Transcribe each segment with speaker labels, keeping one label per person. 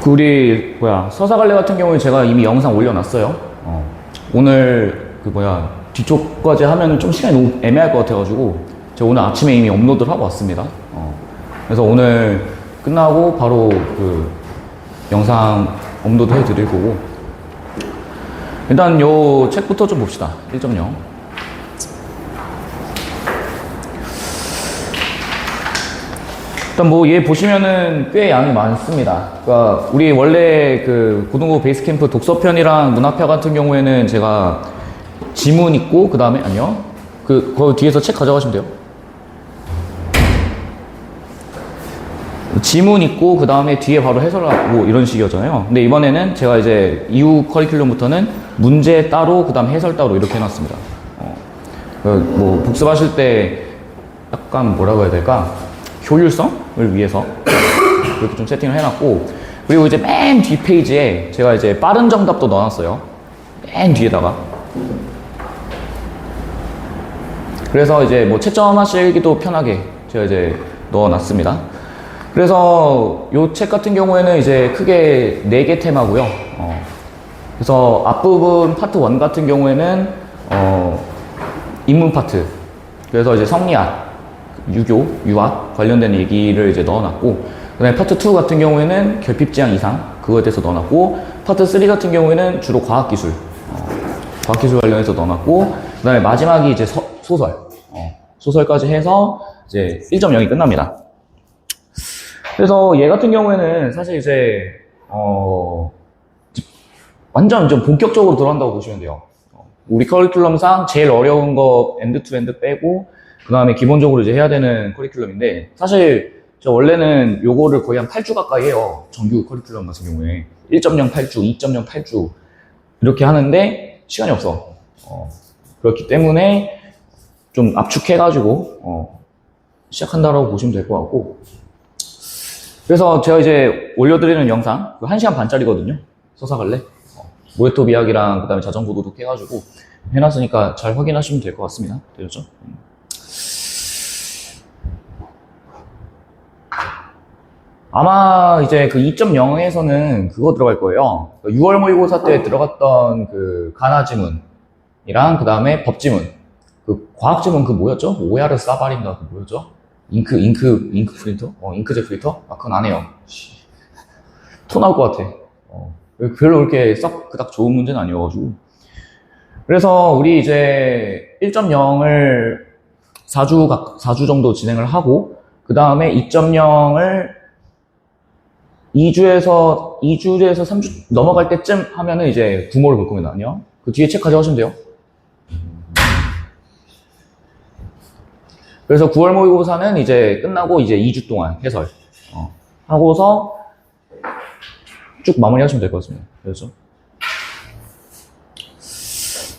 Speaker 1: 우리 서사갈래 같은 경우에 제가 이미 영상 올려놨어요. 오늘 뒤쪽까지 하면 좀 시간이 너무 애매할 것 같아가지고 제가 오늘 아침에 이미 업로드를 하고 왔습니다. 그래서 오늘 끝나고 바로 그 영상 업로드 해드릴 거고, 일단 요 책부터 좀 봅시다. 1.0. 일단 얘 보시면은 꽤 양이 많습니다. 그러니까 우리 원래 그 고등부 베이스캠프 독서편이랑 문학편 같은 경우에는 제가 지문 있고, 그 다음에 그 뒤에서 책 가져가시면 돼요. 지문 있고, 그 다음에 뒤에 바로 해설하고 이런 식이었잖아요. 근데 이번에는 제가 이제 이후 커리큘럼부터는 문제 따로, 그 다음 해설 따로 이렇게 해놨습니다. 복습하실 때 약간 뭐라고 해야 될까? 효율성을 위해서 이렇게 좀 세팅을 해놨고, 그리고 이제 맨 뒤 페이지에 제가 이제 빠른 정답도 넣어놨어요. 맨 뒤에다가. 그래서 이제 채점하시기도 편하게 제가 이제 넣어놨습니다. 그래서 요 책 같은 경우에는 이제 크게 4개 테마고요. 그래서 앞부분 파트 1 같은 경우에는 인문 파트. 그래서 이제 성리학, 유교, 유학 관련된 얘기를 이제 넣어놨고, 그 다음에 파트 2 같은 경우에는 결핍지향 이상, 그거에 대해서 넣어놨고, 파트 3 같은 경우에는 주로 과학기술, 과학기술 관련해서 넣어놨고, 그 다음에 마지막이 이제 소설, 소설까지 해서 이제 1.0이 끝납니다. 그래서 얘 같은 경우에는 사실 이제, 완전 좀 본격적으로 들어간다고 보시면 돼요. 우리 커리큘럼상 제일 어려운 거 엔드 투 엔드 빼고, 그 다음에 기본적으로 이제 해야 되는 커리큘럼인데, 사실 저 원래는 요거를 거의 한 8주 가까이 해요. 정규 커리큘럼 같은 경우에 1.0 8주, 2.0 8주 이렇게 하는데 시간이 없어. 그렇기 때문에 좀 압축해가지고 시작한다라고 보시면 될 것 같고, 그래서 제가 이제 올려드리는 영상 1시간 반짜리거든요. 서사갈래 모에톱 이야기랑 그 다음에 자전거 도둑 해가지고 해놨으니까 잘 확인하시면 될 것 같습니다. 되셨죠? 아마 이제 그 2.0에서는 그거 들어갈 거예요. 6월 모의고사 때 들어갔던 그 가나 지문이랑 그 다음에 법 지문, 그 과학 지문 그 뭐였죠? 오야르 사발인가 그 뭐였죠? 잉크 프린터? 잉크젯 프린터? 그건 안 해요. 토 나올 것 같아. 별로 그렇게 썩 그닥 좋은 문제는 아니어가지고. 그래서 우리 이제 1.0을 4주 정도 진행을 하고, 그 다음에 2.0을 2주에서 3주 넘어갈 때쯤 하면은 이제 구모를 볼 겁니다. 그 뒤에 책 가져가시면 돼요. 그래서 9월 모의고사는 이제 끝나고 이제 2주 동안 해설 하고서 쭉 마무리 하시면 될 것 같습니다. 그렇죠?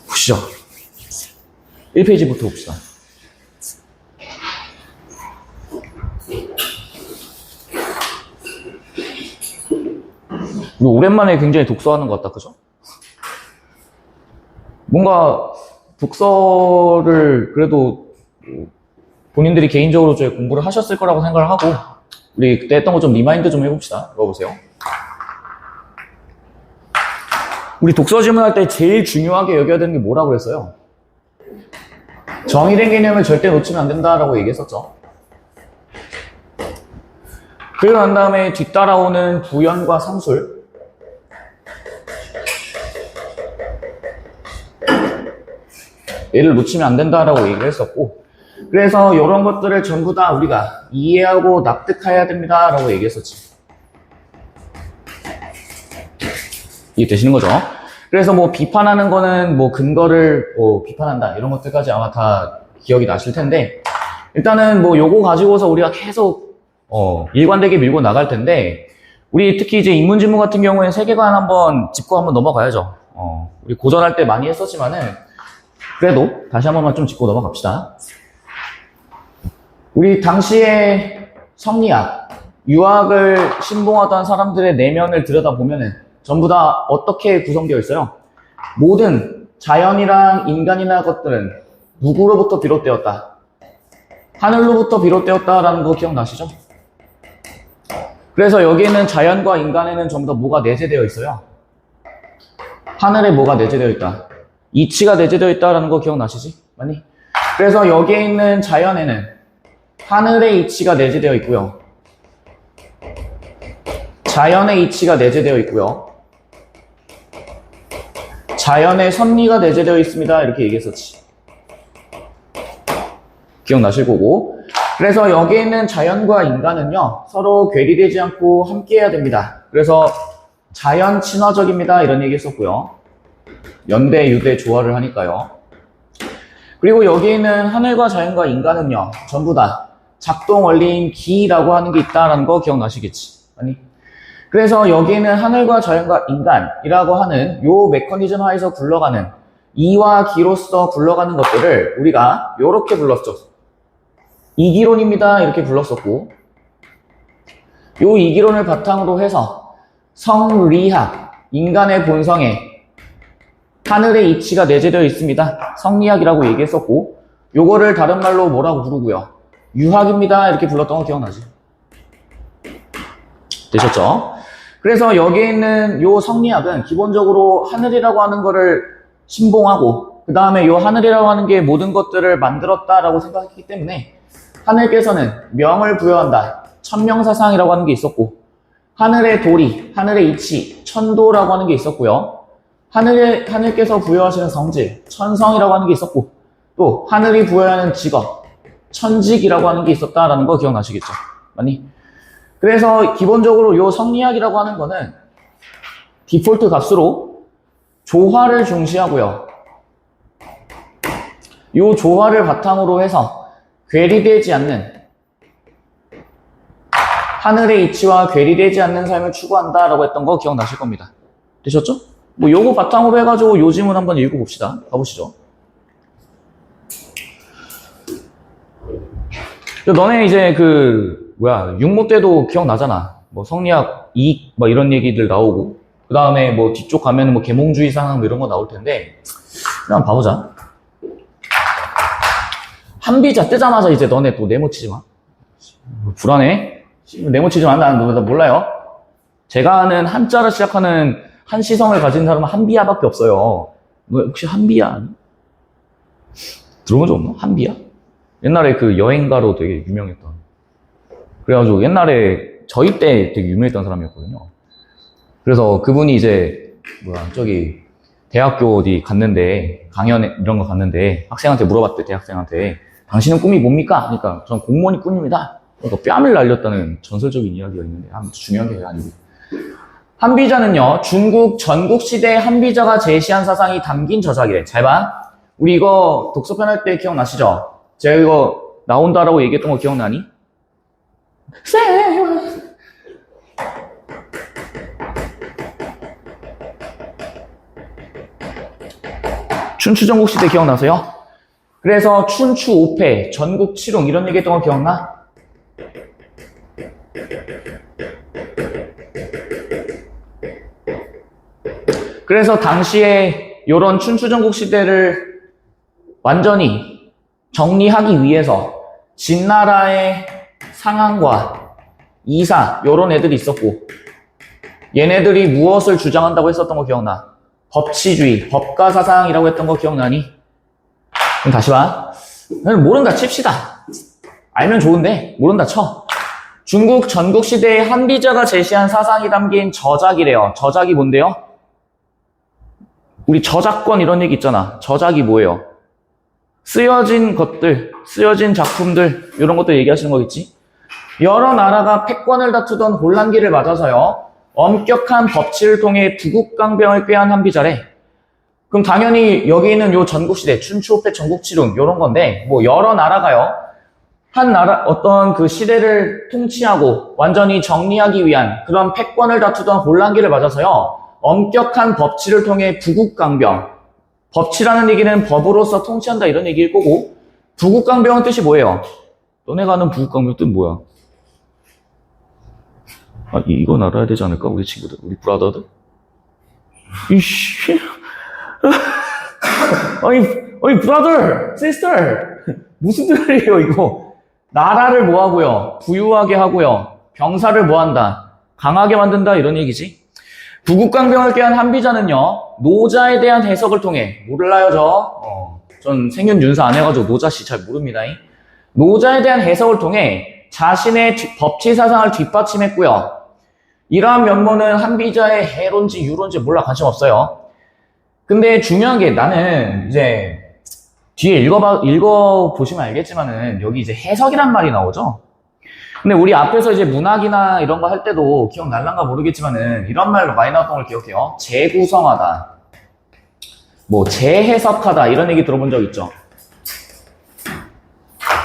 Speaker 1: 보시죠. 1페이지부터 봅시다. 오랜만에 굉장히 독서하는 것 같다, 그죠? 뭔가 독서를 그래도 본인들이 개인적으로 좀 공부를 하셨을 거라고 생각을 하고, 우리 그때 했던 거 좀 리마인드 좀 해봅시다. 읽어보세요. 우리 독서 질문할 때 제일 중요하게 여겨야 되는 게 뭐라고 그랬어요? 정의된 개념을 절대 놓치면 안 된다라고 얘기했었죠. 그리고 난 다음에 뒤따라오는 부연과 상술, 얘를 놓치면 안 된다라고 얘기를 했었고, 그래서 이런 것들을 전부 다 우리가 이해하고 납득해야 됩니다라고 얘기했었지. 이해되시는 거죠? 그래서 비판하는 거는 근거를 비판한다 이런 것들까지 아마 다 기억이 나실 텐데, 일단은 요거 가지고서 우리가 계속 일관되게 밀고 나갈 텐데, 우리 특히 이제 인문지문 같은 경우에는 세계관 한번 짚고 한번 넘어가야죠. 우리 고전할 때 많이 했었지만은 그래도 다시 한 번만 좀 짚고 넘어갑시다. 우리 당시에 성리학, 유학을 신봉하던 사람들의 내면을 들여다보면은 전부 다 어떻게 구성되어 있어요? 모든 자연이랑 인간이나 것들은 누구로부터 비롯되었다? 하늘로부터 비롯되었다라는 거 기억나시죠? 그래서 여기에는 자연과 인간에는 전부 다 뭐가 내재되어 있어요? 하늘에 뭐가 내재되어 있다. 이치가 내재되어 있다라는 거 기억나시지? 맞니? 그래서 여기에 있는 자연에는 하늘의 이치가 내재되어 있고요. 자연의 이치가 내재되어 있고요. 자연의 섭리가 내재되어 있습니다. 이렇게 얘기했었지. 기억나실 거고. 그래서 여기에 있는 자연과 인간은요, 서로 괴리되지 않고 함께 해야 됩니다. 그래서 자연 친화적입니다. 이런 얘기 했었고요. 연대, 유대, 조화를 하니까요. 그리고 여기에 있는 하늘과 자연과 인간은요, 전부 다 작동 원리인 기라고 하는 게 있다는 거 기억나시겠지? 아니? 그래서 여기에는 하늘과 자연과 인간이라고 하는 요 메커니즘 하에서 굴러가는 이와 기로서 굴러가는 것들을 우리가 요렇게 불렀죠. 이기론입니다. 이렇게 불렀었고, 요 이기론을 바탕으로 해서 성리학, 인간의 본성에 하늘의 이치가 내재되어 있습니다. 성리학이라고 얘기했었고, 요거를 다른 말로 뭐라고 부르고요? 유학입니다. 이렇게 불렀던 거 기억나지? 되셨죠? 그래서 여기에 있는 요 성리학은 기본적으로 하늘이라고 하는 거를 신봉하고, 그 다음에 요 하늘이라고 하는 게 모든 것들을 만들었다라고 생각했기 때문에 하늘께서는 명을 부여한다. 천명사상이라고 하는 게 있었고, 하늘의 도리, 하늘의 이치, 천도라고 하는 게 있었고요. 하늘께서 부여하시는 성질, 천성이라고 하는 게 있었고, 또 하늘이 부여하는 직업, 천직이라고 하는 게 있었다라는 거 기억나시겠죠? 맞니? 그래서 기본적으로 요 성리학이라고 하는 거는 디폴트 값으로 조화를 중시하고요. 요 조화를 바탕으로 해서 괴리되지 않는, 하늘의 이치와 괴리되지 않는 삶을 추구한다라고 했던 거 기억나실 겁니다. 되셨죠? 뭐 요거 바탕으로 해가지고 요즘은 한번 읽어봅시다. 가보시죠. 너네 이제 육모 때도 기억나잖아. 뭐 성리학, 이익, 뭐 이런 얘기들 나오고, 그 다음에 뭐 뒤쪽 가면은 뭐 계몽주의 상황 뭐 이런 거 나올 텐데, 그냥 봐보자. 한비자 뜨자마자 이제 너네 또 네모치지 마. 불안해. 네모치지 마. 나 몰라요. 제가 아는 한자를 시작하는 한시성을 가진 사람은 한비야밖에 없어요. 너 혹시 한비야 아니? 들어본 적 없나? 한비야? 옛날에 그 여행가로 되게 유명했던. 그래가지고 옛날에 저희 때 되게 유명했던 사람이었거든요. 그래서 그분이 이제 대학교 어디 갔는데 강연 이런 거 갔는데 학생한테 물어봤대. 대학생한테 당신은 꿈이 뭡니까? 그러니까 전 공무원이 꿈입니다. 그러니까 뺨을 날렸다는 전설적인 이야기가 있는데 아무튼 중요한 게 아니고, 한비자는요 중국 전국시대의 한비자가 제시한 사상이 담긴 저작이래. 잘 봐. 우리 이거 독서편 할 때 기억나시죠? 제가 이거 나온다라고 얘기했던 거 기억나니? 춘추 전국시대 기억나세요? 그래서 춘추 5패, 전국 7홍 이런 얘기했던 거 기억나? 그래서 당시에 요런 춘추 전국시대를 완전히 정리하기 위해서 진나라의 상한과 이사 요런 애들이 있었고, 얘네들이 무엇을 주장한다고 했었던 거 기억나? 법치주의, 법가사상이라고 했던 거 기억나니? 그럼 다시 봐. 모른다 칩시다. 알면 좋은데 모른다 쳐. 중국 전국시대의 한비자가 제시한 사상이 담긴 저작이래요. 저작이 뭔데요? 우리 저작권 이런 얘기 있잖아. 저작이 뭐예요? 쓰여진 것들, 쓰여진 작품들 이런 것들 얘기하시는 거겠지? 여러 나라가 패권을 다투던 혼란기를 맞아서요 엄격한 법치를 통해 부국강병을 꾀한 한비자래. 그럼 당연히 여기 있는 요 전국시대, 춘추호패 전국칠흥 요런 건데, 뭐 여러 나라가요 한 나라 어떤 그 시대를 통치하고 완전히 정리하기 위한 그런 패권을 다투던 혼란기를 맞아서요 엄격한 법치를 통해 부국강병, 법치라는 얘기는 법으로서 통치한다 이런 얘기일 거고, 부국강병은 뜻이 뭐예요? 너네가 아는 부국강병 뜻 뭐야? 아, 이건 알아야 되지 않을까? 우리 친구들, 우리 브라더들? 이씨. 아니, 브라더, 시스터. 무슨 소리예요, 이거? 나라를 뭐 하고요? 부유하게 하고요. 병사를 뭐 한다? 강하게 만든다 이런 얘기지. 구국강병을 꾀한 한비자는요, 노자에 대한 해석을 통해, 몰라요 전 생윤 윤사 안 해가지고 노자씨 잘 모릅니다. 노자에 대한 해석을 통해 자신의 법치 사상을 뒷받침했고요. 이러한 면모는 한비자의 해론지 유론지 몰라 관심 없어요. 근데 중요한 게 나는 이제 뒤에 읽어보시면 알겠지만은 여기 이제 해석이란 말이 나오죠. 근데 우리 앞에서 이제 문학이나 이런 거 할 때도 기억날란가 모르겠지만은 이런 말로 많이 나왔던 걸 기억해요. 재구성하다. 뭐 재해석하다 이런 얘기 들어본 적 있죠?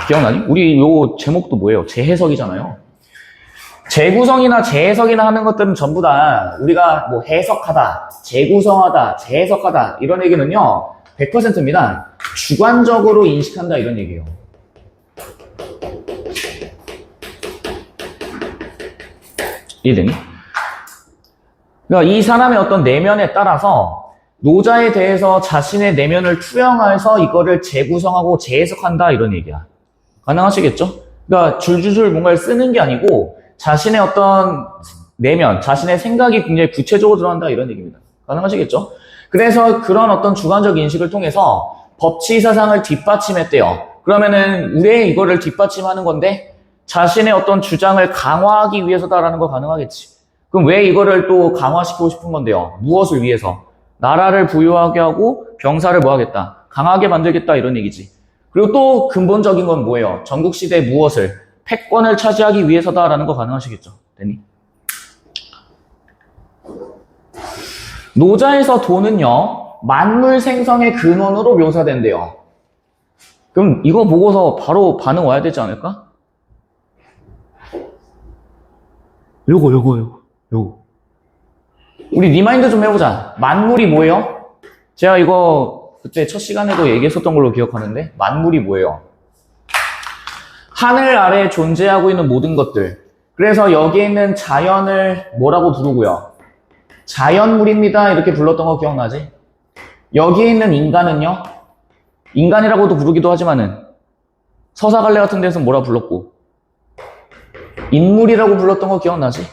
Speaker 1: 기억나니? 우리 요 제목도 뭐예요? 재해석이잖아요. 재구성이나 재해석이나 하는 것들은 전부 다 우리가 뭐 해석하다, 재구성하다, 재해석하다 이런 얘기는요 100%입니다. 주관적으로 인식한다 이런 얘기예요. 이해되니? 그러니까 이 사람의 어떤 내면에 따라서 노자에 대해서 자신의 내면을 투영해서 이거를 재구성하고 재해석한다 이런 얘기야. 가능하시겠죠? 그러니까 줄줄줄 뭔가를 쓰는 게 아니고 자신의 어떤 내면, 자신의 생각이 굉장히 구체적으로 들어간다 이런 얘기입니다. 가능하시겠죠? 그래서 그런 어떤 주관적 인식을 통해서 법치 사상을 뒷받침했대요. 그러면은 왜 이거를 뒷받침하는 건데 자신의 어떤 주장을 강화하기 위해서다라는 거 가능하겠지. 그럼 왜 이거를 또 강화시키고 싶은 건데요? 무엇을 위해서? 나라를 부유하게 하고 병사를 뭐 하겠다? 강하게 만들겠다 이런 얘기지. 그리고 또 근본적인 건 뭐예요? 전국시대 무엇을? 패권을 차지하기 위해서다라는 거 가능하시겠죠? 됐니? 노자에서 도는요, 만물 생성의 근원으로 묘사된대요. 그럼 이거 보고서 바로 반응 와야 되지 않을까? 요거. 우리 리마인드 좀 해보자. 만물이 뭐예요? 제가 이거 그때 첫 시간에도 얘기했었던 걸로 기억하는데, 만물이 뭐예요? 하늘 아래에 존재하고 있는 모든 것들. 그래서 여기에 있는 자연을 뭐라고 부르고요? 자연물입니다. 이렇게 불렀던 거 기억나지? 여기에 있는 인간은요? 인간이라고도 부르기도 하지만은 서사갈래 같은 데서는 뭐라 불렀고 인물이라고 불렀던 거 기억나지?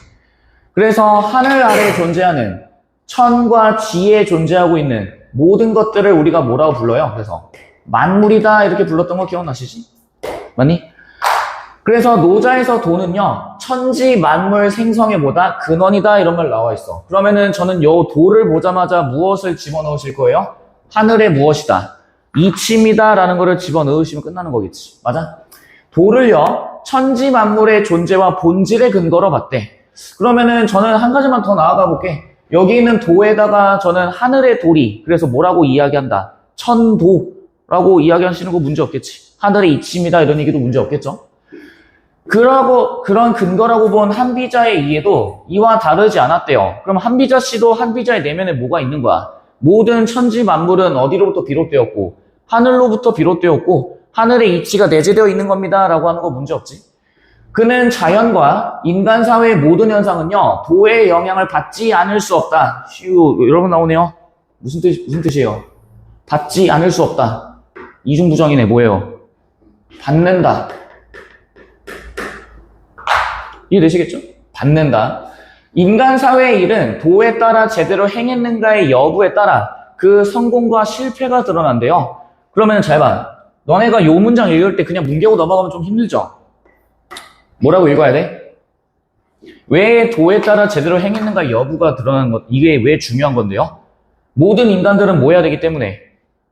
Speaker 1: 그래서 하늘 아래에 존재하는 천과 지에 존재하고 있는 모든 것들을 우리가 뭐라고 불러요? 그래서 만물이다 이렇게 불렀던 거 기억나시지? 맞니? 그래서 노자에서 도는요 천지 만물 생성의 보다 근원이다 이런 말 나와 있어. 그러면은 저는 요 도를 보자마자 무엇을 집어넣으실 거예요? 하늘의 무엇이다 이치입니다 라는 거를 집어넣으시면 끝나는 거겠지. 맞아? 도를요 천지 만물의 존재와 본질의 근거로 봤대. 그러면은 저는 한 가지만 더 나아가 볼게. 여기 있는 도에다가 저는 하늘의 도리, 그래서 뭐라고 이야기한다? 천도라고 이야기하시는 거 문제 없겠지. 하늘의 이치입니다 이런 얘기도 문제 없겠죠. 그런 근거라고 본 한비자의 이해도 이와 다르지 않았대요. 그럼 한비자 씨도 한비자의 내면에 뭐가 있는 거야? 모든 천지 만물은 어디로부터 비롯되었고 하늘로부터 비롯되었고 하늘의 이치가 내재되어 있는 겁니다 라고 하는 거 문제 없지. 그는 자연과 인간 사회의 모든 현상은요 도의 영향을 받지 않을 수 없다. 여러분 나오네요. 무슨 뜻이에요? 받지 않을 수 없다. 이중부정이네. 뭐예요? 받는다. 이해되시겠죠? 받는다. 인간 사회의 일은 도에 따라 제대로 행했는가의 여부에 따라 그 성공과 실패가 드러난대요. 그러면 잘 봐. 너네가 요 문장 읽을 때 그냥 뭉개고 넘어가면 좀 힘들죠? 뭐라고 읽어야 돼? 왜 도에 따라 제대로 행했는가 여부가 드러나는 것, 이게 왜 중요한 건데요? 모든 인간들은 모여야 되기 때문에,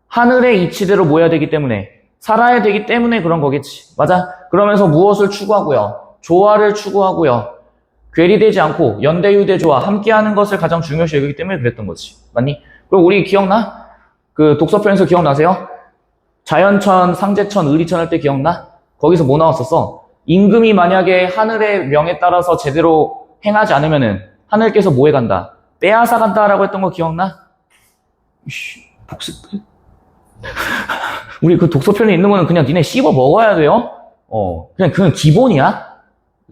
Speaker 1: 하늘의 이치대로 모여야 되기 때문에, 살아야 되기 때문에 그런 거겠지. 맞아? 그러면서 무엇을 추구하고요? 조화를 추구하고요. 괴리되지 않고 연대유대조와 함께하는 것을 가장 중요시 여기기 때문에 그랬던 거지. 맞니? 그리고 우리 기억나? 그 독서편에서 기억나세요? 자연천, 상제천, 의리천 할 때 기억나? 거기서 뭐 나왔었어? 임금이 만약에 하늘의 명에 따라서 제대로 행하지 않으면은 하늘께서 뭐 해간다? 빼앗아 간다라고 했던 거 기억나? 복습. 우리 그 독서편에 있는 거는 그냥 니네 씹어 먹어야 돼요? 그냥 기본이야?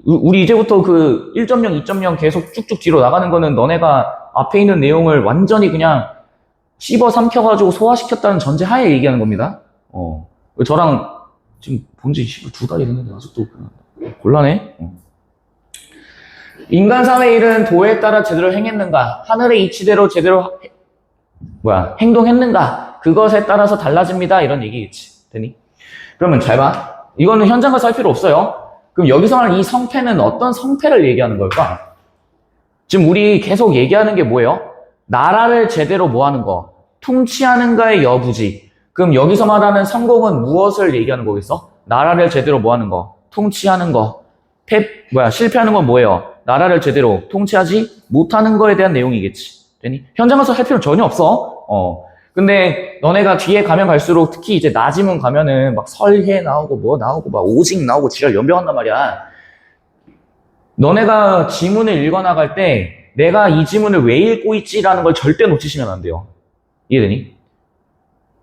Speaker 1: 우리 이제부터 그 1.0, 2.0 계속 쭉쭉 뒤로 나가는 거는 너네가 앞에 있는 내용을 완전히 그냥 씹어 삼켜가지고 소화시켰다는 전제 하에 얘기하는 겁니다. 저랑 지금 본지 2달이 됐는데 아직도 곤란해? 인간 사회 일은 도에 따라 제대로 행했는가? 하늘의 이치대로 제대로 행동했는가? 그것에 따라서 달라집니다. 이런 얘기겠지. 되니? 그러면 잘 봐. 이거는 현장 가서 할 필요 없어요. 그럼 여기서 말하는 이 성패는 어떤 성패를 얘기하는 걸까? 지금 우리 계속 얘기하는 게 뭐예요? 나라를 제대로 뭐 하는 거? 통치하는가의 여부지. 그럼 여기서 말하는 성공은 무엇을 얘기하는 거겠어? 나라를 제대로 뭐 하는 거? 통치하는 거. 실패하는 건 뭐예요? 나라를 제대로 통치하지 못하는 거에 대한 내용이겠지. 되니? 현장 가서 할 필요는 전혀 없어. 근데 너네가 뒤에 가면 갈수록 특히 이제 나지문 가면은 막 설해 나오고 뭐 나오고 막 오직 나오고 지랄 연병한단 말이야. 너네가 지문을 읽어나갈 때 내가 이 지문을 왜 읽고 있지라는 걸 절대 놓치시면 안 돼요. 이해되니?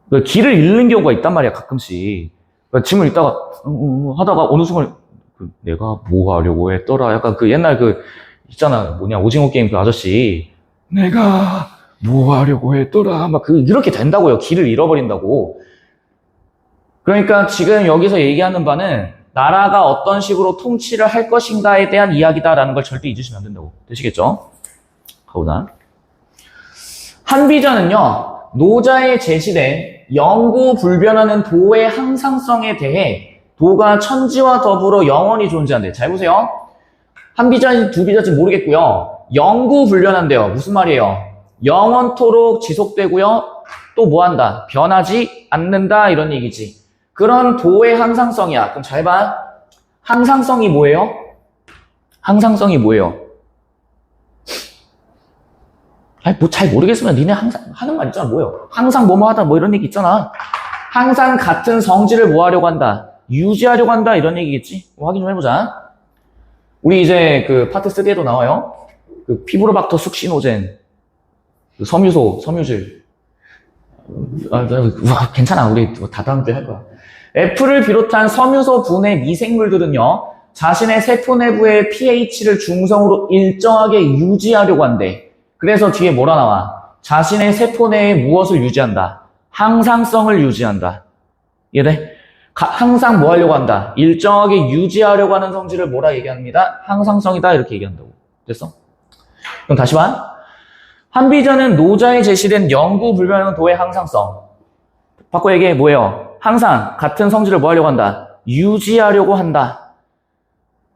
Speaker 1: 그러니까 길을 잃는 경우가 있단 말이야, 가끔씩. 그러니까 지문 읽다가 하다가 어느 순간 내가 뭐 하려고 했더라. 약간 그 옛날 있잖아. 오징어 게임 그 아저씨. 내가 뭐 하려고 했더라. 막 이렇게 된다고요. 길을 잃어버린다고. 그러니까 지금 여기서 얘기하는 바는 나라가 어떤 식으로 통치를 할 것인가에 대한 이야기다라는 걸 절대 잊으시면 안 된다고. 되시겠죠? 가보자. 한비전은요, 노자에 제시된 영구 불변하는 도의 항상성에 대해 도가 천지와 더불어 영원히 존재한대. 잘 보세요. 한비자인지 두비자인지 모르겠고요. 영구 불변한대요. 무슨 말이에요? 영원토록 지속되고요. 또 뭐한다? 변하지 않는다 이런 얘기지. 그런 도의 항상성이야. 그럼 잘 봐. 항상성이 뭐예요? 항상성이 뭐예요? 아니 뭐 잘 모르겠으면 니네 항상 하는 말 있잖아. 뭐예요? 항상 뭐뭐 하다 뭐 이런 얘기 있잖아. 항상 같은 성질을 뭐 하려고 한다? 유지하려고 한다 이런 얘기겠지? 확인 좀 해보자. 우리 이제 파트 3에도 나와요. 피브로박터 숙신오젠, 섬유소, 섬유질. 괜찮아. 우리 다 다음 주에 할 거야. F를 비롯한 섬유소 분해 미생물들은요, 자신의 세포 내부의 pH를 중성으로 일정하게 유지하려고 한대. 그래서 뒤에 뭐라 나와? 자신의 세포 내에 무엇을 유지한다? 항상성을 유지한다. 이해돼? 항상 뭐 하려고 한다? 일정하게 유지하려고 하는 성질을 뭐라 얘기합니다? 항상성이다 이렇게 얘기한다고. 됐어? 그럼 다시 봐. 한비전은 노자에 제시된 영구 불변하는 도의 항상성. 바꿔 얘기해 뭐예요? 항상 같은 성질을 뭐 하려고 한다? 유지하려고 한다.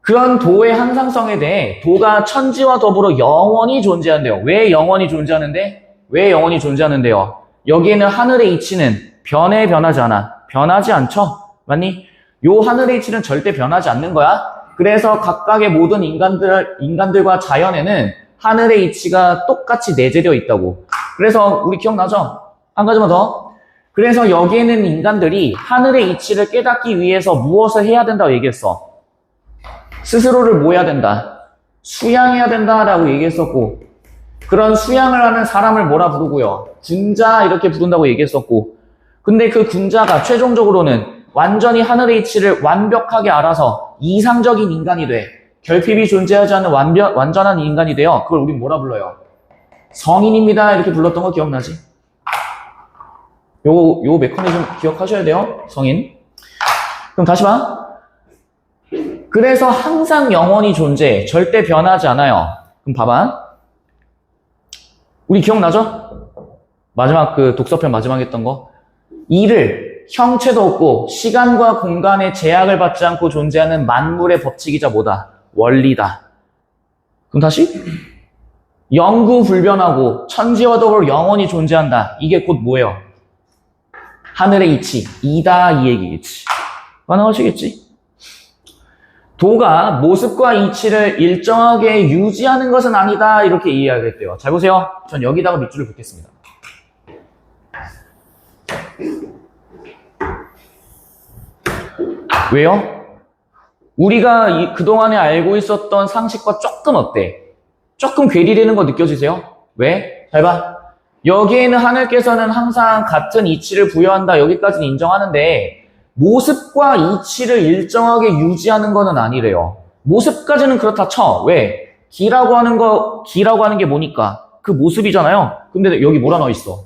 Speaker 1: 그런 도의 항상성에 대해 도가 천지와 더불어 영원히 존재한대요. 왜 영원히 존재하는데? 왜 영원히 존재하는데요? 여기에는 하늘의 이치는 변하지 않아. 변하지 않죠? 맞니? 요 하늘의 이치는 절대 변하지 않는 거야. 그래서 각각의 모든 인간들과 자연에는 하늘의 이치가 똑같이 내재되어 있다고. 그래서 우리 기억나죠? 한 가지만 더. 그래서 여기에는 인간들이 하늘의 이치를 깨닫기 위해서 무엇을 해야 된다고 얘기했어? 스스로를 뭐 해야 된다? 수양해야 된다라고 얘기했었고, 그런 수양을 하는 사람을 뭐라 부르고요? 군자 이렇게 부른다고 얘기했었고, 근데 그 군자가 최종적으로는 완전히 하늘의 이치를 완벽하게 알아서 이상적인 인간이 돼. 결핍이 존재하지 않는 완전한 인간이 돼요. 그걸 우린 뭐라 불러요? 성인입니다. 이렇게 불렀던 거 기억나지? 요 메커니즘 기억하셔야 돼요. 성인. 그럼 다시 봐. 그래서 항상 영원히 존재해. 절대 변하지 않아요. 그럼 봐봐. 우리 기억나죠? 마지막 독서편 마지막 했던 거. 이를 형체도 없고 시간과 공간의 제약을 받지 않고 존재하는 만물의 법칙이자 뭐다? 원리다. 그럼 다시? 영구 불변하고 천지와 더불어 영원히 존재한다. 이게 곧 뭐예요? 하늘의 이치, 이다 이 얘기겠지. 가능하시겠지? 도가 모습과 이치를 일정하게 유지하는 것은 아니다. 이렇게 이해하겠대요. 잘 보세요. 전 여기다가 밑줄을 긋겠습니다. 왜요? 우리가 그동안에 알고 있었던 상식과 조금 어때? 조금 괴리되는 거 느껴지세요? 왜? 잘 봐. 여기에는 하늘께서는 항상 같은 이치를 부여한다. 여기까지는 인정하는데 모습과 이치를 일정하게 유지하는 거는 아니래요. 모습까지는 그렇다 쳐. 왜? 기라고 하는 게 뭐니까? 그 모습이잖아요. 근데 여기 뭐라 나와 있어?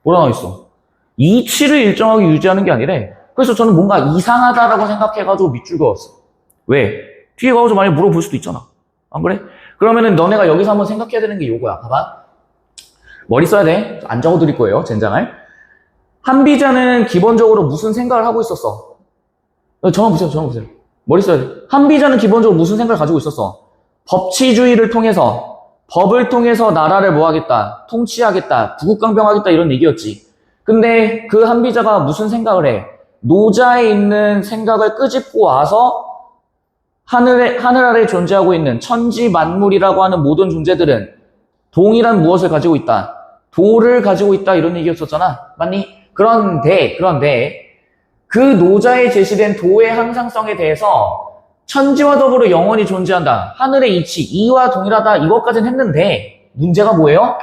Speaker 1: 뭐라 나와 있어? 이치를 일정하게 유지하는 게 아니래. 그래서 저는 뭔가 이상하다라고 생각해가지고 밑줄 그었어. 왜? 뒤에 가서 만약에 물어볼 수도 있잖아. 안 그래? 그러면은 너네가 여기서 한번 생각해야 되는 게 요거야. 봐봐. 머리 써야 돼. 안 적어드릴 거예요. 젠장할. 한비자는 기본적으로 무슨 생각을 하고 있었어? 전화 보세요. 머리 써야 돼. 한비자는 기본적으로 무슨 생각을 가지고 있었어? 법치주의를 통해서, 법을 통해서 나라를 뭐 하겠다? 통치하겠다. 부국강병하겠다. 이런 얘기였지. 근데 그 한비자가 무슨 생각을 해? 노자에 있는 생각을 끄집고 와서 하늘 아래 존재하고 있는 천지 만물이라고 하는 모든 존재들은 동일한 무엇을 가지고 있다? 도를 가지고 있다. 이런 얘기였었잖아. 맞니? 그런데 그 노자에 제시된 도의 항상성에 대해서 천지와 더불어 영원히 존재한다. 하늘의 이치, 이와 동일하다. 이것까지는 했는데 문제가 뭐예요?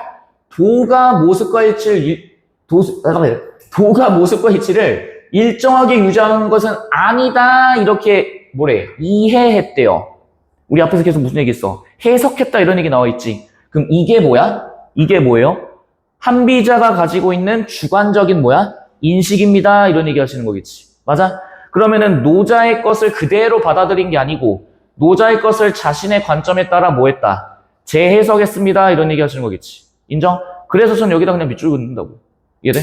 Speaker 1: 도가 모습과 이치를 일정하게 유지하는 것은 아니다. 이렇게 이해했대요. 우리 앞에서 계속 무슨 얘기했어? 해석했다 이런 얘기 나와 있지. 그럼 이게 뭐야? 이게 뭐예요? 한비자가 가지고 있는 주관적인 인식입니다. 이런 얘기 하시는 거겠지. 맞아? 그러면은 노자의 것을 그대로 받아들인 게 아니고 노자의 것을 자신의 관점에 따라 했다? 재해석했습니다. 이런 얘기 하시는 거겠지. 인정? 그래서 전 여기다 그냥 밑줄 긋는다고. 이해돼?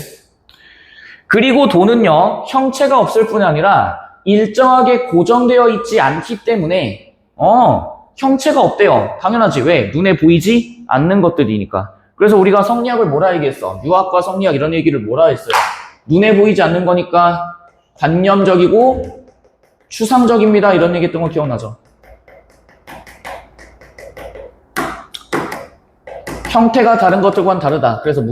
Speaker 1: 그리고 도는요, 형체가 없을 뿐 아니라 일정하게 고정되어 있지 않기 때문에 형체가 없대요. 당연하지. 왜? 눈에 보이지 않는 것들이니까. 그래서 우리가 성리학을 뭐라 얘기했어? 유학과 성리학 이런 얘기를 뭐라 했어요? 눈에 보이지 않는 거니까 관념적이고 추상적입니다. 이런 얘기 했던 거 기억나죠? 형태가 다른 것들과는 다르다. 그래서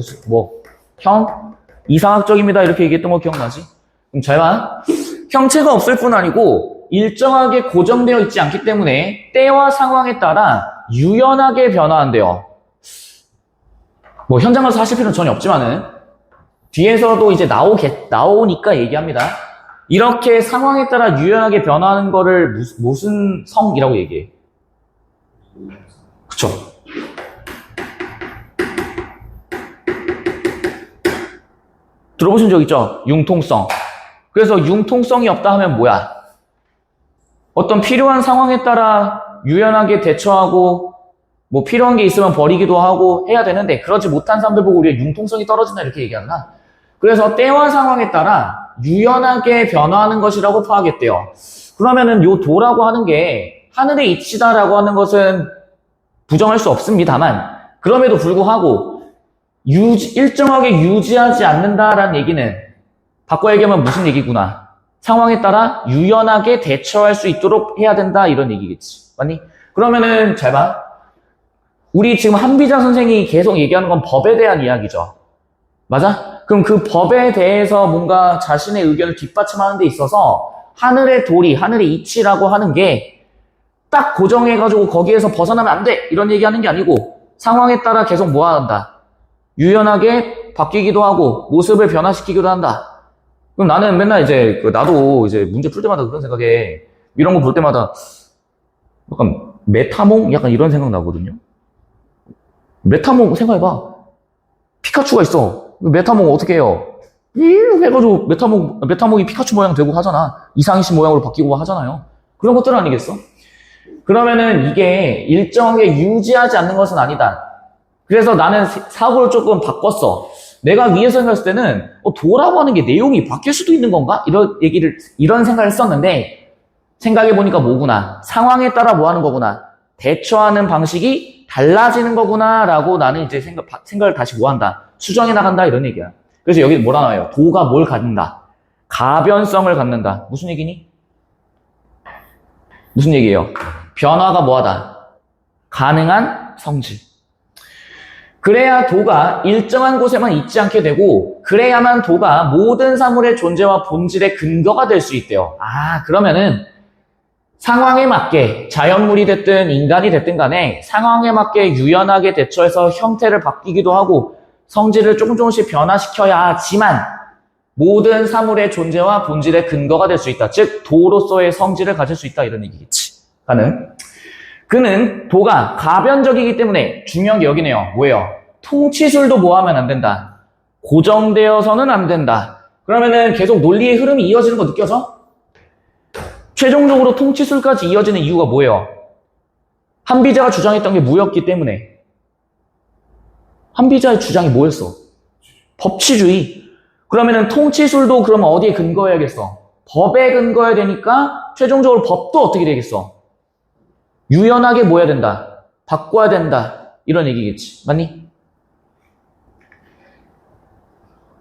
Speaker 1: 이상학적입니다. 이렇게 얘기했던 거 기억나지? 그럼 잘 봐. 형체가 없을 뿐 아니고 일정하게 고정되어 있지 않기 때문에 때와 상황에 따라 유연하게 변화한대요. 현장 가서 하실 필요는 전혀 없지만은 뒤에서도 이제 나오니까 얘기합니다. 이렇게 상황에 따라 유연하게 변화하는 거를 무슨 성이라고 얘기해? 그쵸? 들어보신 적 있죠? 융통성. 그래서 융통성이 없다 하면 뭐야? 어떤 필요한 상황에 따라 유연하게 대처하고 필요한 게 있으면 버리기도 하고 해야 되는데 그러지 못한 사람들 보고 우리가 융통성이 떨어진다 이렇게 얘기하나? 그래서 때와 상황에 따라 유연하게 변화하는 것이라고 파악했대요. 그러면은 요 도라고 하는 게 하늘의 이치다라고 하는 것은 부정할 수 없습니다만 그럼에도 불구하고 일정하게 유지하지 않는다라는 얘기는 바꿔 얘기하면 무슨 얘기구나. 상황에 따라 유연하게 대처할 수 있도록 해야 된다 이런 얘기겠지. 맞니? 그러면은 잘 봐. 우리 지금 한비자 선생이 계속 얘기하는 건 법에 대한 이야기죠. 맞아? 그럼 그 법에 대해서 뭔가 자신의 의견을 뒷받침하는 데 있어서 하늘의 도리, 하늘의 이치라고 하는 게 딱 고정해가지고 거기에서 벗어나면 안 돼! 이런 얘기하는 게 아니고 상황에 따라 계속 한다? 유연하게 바뀌기도 하고 모습을 변화시키기도 한다. 그럼 나는 맨날 나도 문제 풀 때마다 그런 생각에 이런 거 볼 때마다 약간 메타몽? 약간 이런 생각 나거든요. 메타몽 생각해봐. 피카츄가 있어. 메타몽 어떻게 해요? 해가지고 메타몽이 피카츄 모양 되고 하잖아. 이상희 씨 모양으로 바뀌고 하잖아요. 그런 것들 아니겠어? 그러면은 이게 일정하게 유지하지 않는 것은 아니다. 그래서 나는 사고를 조금 바꿨어. 내가 위에서 생각했을 때는 도라고 하는 게 내용이 바뀔 수도 있는 건가? 이런 생각을 했었는데 생각해보니까 뭐구나. 상황에 따라 뭐 하는 거구나. 대처하는 방식이 달라지는 거구나 라고 나는 이제 생각을 다시 한다. 수정해 나간다 이런 얘기야. 그래서 여기 뭐라 나와요? 도가 뭘 갖는다? 가변성을 갖는다. 무슨 얘기니? 무슨 얘기예요? 변화가 뭐하다? 가능한 성질. 그래야 도가 일정한 곳에만 있지 않게 되고 그래야만 도가 모든 사물의 존재와 본질의 근거가 될 수 있대요. 그러면은 상황에 맞게 자연물이 됐든 인간이 됐든 간에 상황에 맞게 유연하게 대처해서 형태를 바뀌기도 하고 성질을 조금씩 변화시켜야 하지만 모든 사물의 존재와 본질의 근거가 될 수 있다. 즉 도로서의 성질을 가질 수 있다 이런 얘기겠지. 그는 도가 가변적이기 때문에 중요한 게 여기네요. 뭐예요? 통치술도 뭐하면 안 된다. 고정되어서는 안 된다. 그러면은 계속 논리의 흐름이 이어지는 거 느껴져? 최종적으로 통치술까지 이어지는 이유가 뭐예요? 한비자가 주장했던 게 뭐였기 때문에. 한비자의 주장이 뭐였어? 법치주의. 그러면은 통치술도 그러면 어디에 근거해야겠어? 법에 근거해야 되니까 최종적으로 법도 어떻게 되겠어? 유연하게 뭐 해야 된다? 바꿔야 된다. 이런 얘기겠지. 맞니?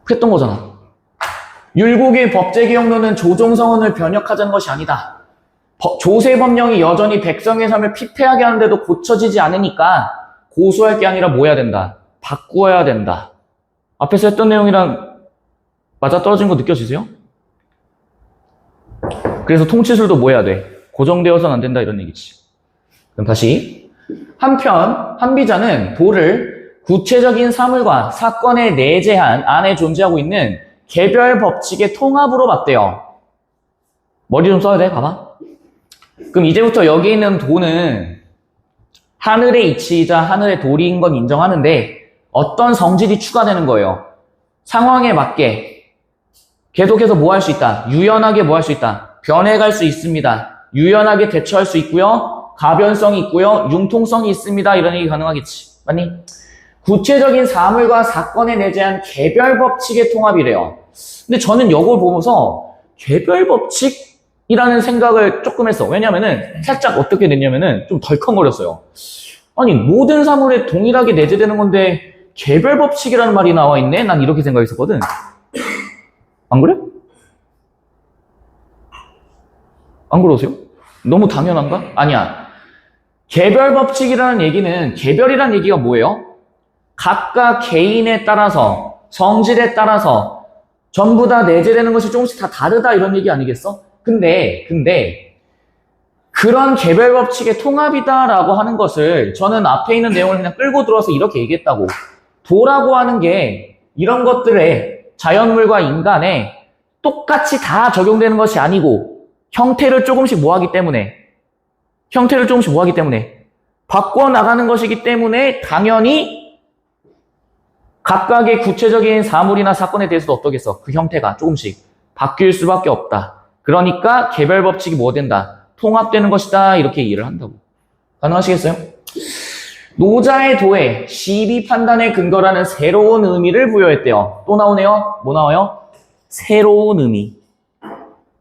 Speaker 1: 했던 거잖아. 율곡의 법제개혁론은 조정성원을 변혁하자는 것이 아니다. 조세법령이 여전히 백성의 삶을 피폐하게 하는데도 고쳐지지 않으니까 고수할 게 아니라 뭐 해야 된다? 바꾸어야 된다. 앞에서 했던 내용이랑 맞아떨어진 거 느껴지세요? 그래서 통치술도 뭐 해야 돼? 고정되어서는 안 된다 이런 얘기지. 그럼 다시. 한편 한비자는 도를 구체적인 사물과 사건에 내재한 안에 존재하고 있는 개별 법칙의 통합으로 봤대요. 머리 좀 써야 돼. 봐봐. 그럼 이제부터 여기 있는 도는 하늘의 이치이자 하늘의 도리인 건 인정하는데 어떤 성질이 추가되는 거예요. 상황에 맞게 계속해서 뭐 할 수 있다. 유연하게 뭐 할 수 있다. 변해갈 수 있습니다. 유연하게 대처할 수 있고요. 가변성이 있고요. 융통성이 있습니다. 이런 얘기 가능하겠지. 맞니? 구체적인 사물과 사건에 내재한 개별 법칙의 통합이래요. 근데 저는 이걸 보면서 개별 법칙이라는 생각을 조금 했어. 왜냐면은 살짝 어떻게 됐냐면은 좀 덜컹거렸어요. 아니 모든 사물에 동일하게 내재되는 건데 개별 법칙이라는 말이 나와 있네? 난 이렇게 생각했었거든. 안 그래? 안 그러세요? 너무 당연한가? 아니야. 개별 법칙이라는 얘기는 개별이라는 얘기가 뭐예요? 각각 개인에 따라서 성질에 따라서 전부 다 내재되는 것이 조금씩 다 다르다 이런 얘기 아니겠어? 근데 그런 개별 법칙의 통합이다라고 하는 것을 저는 앞에 있는 내용을 그냥 끌고 들어와서 이렇게 얘기했다고. 도라고 하는 게 이런 것들에 자연물과 인간에 똑같이 다 적용되는 것이 아니고 형태를 조금씩 뭐하기 때문에 바꿔 나가는 것이기 때문에 당연히 각각의 구체적인 사물이나 사건에 대해서도 어떠겠어? 그 형태가 조금씩 바뀔 수밖에 없다. 그러니까 개별 법칙이 뭐 된다? 통합되는 것이다. 이렇게 이해를 한다고. 가능하시겠어요? 노자의 도에 시비 판단의 근거라는 새로운 의미를 부여했대요. 또 나오네요. 뭐 나와요? 새로운 의미.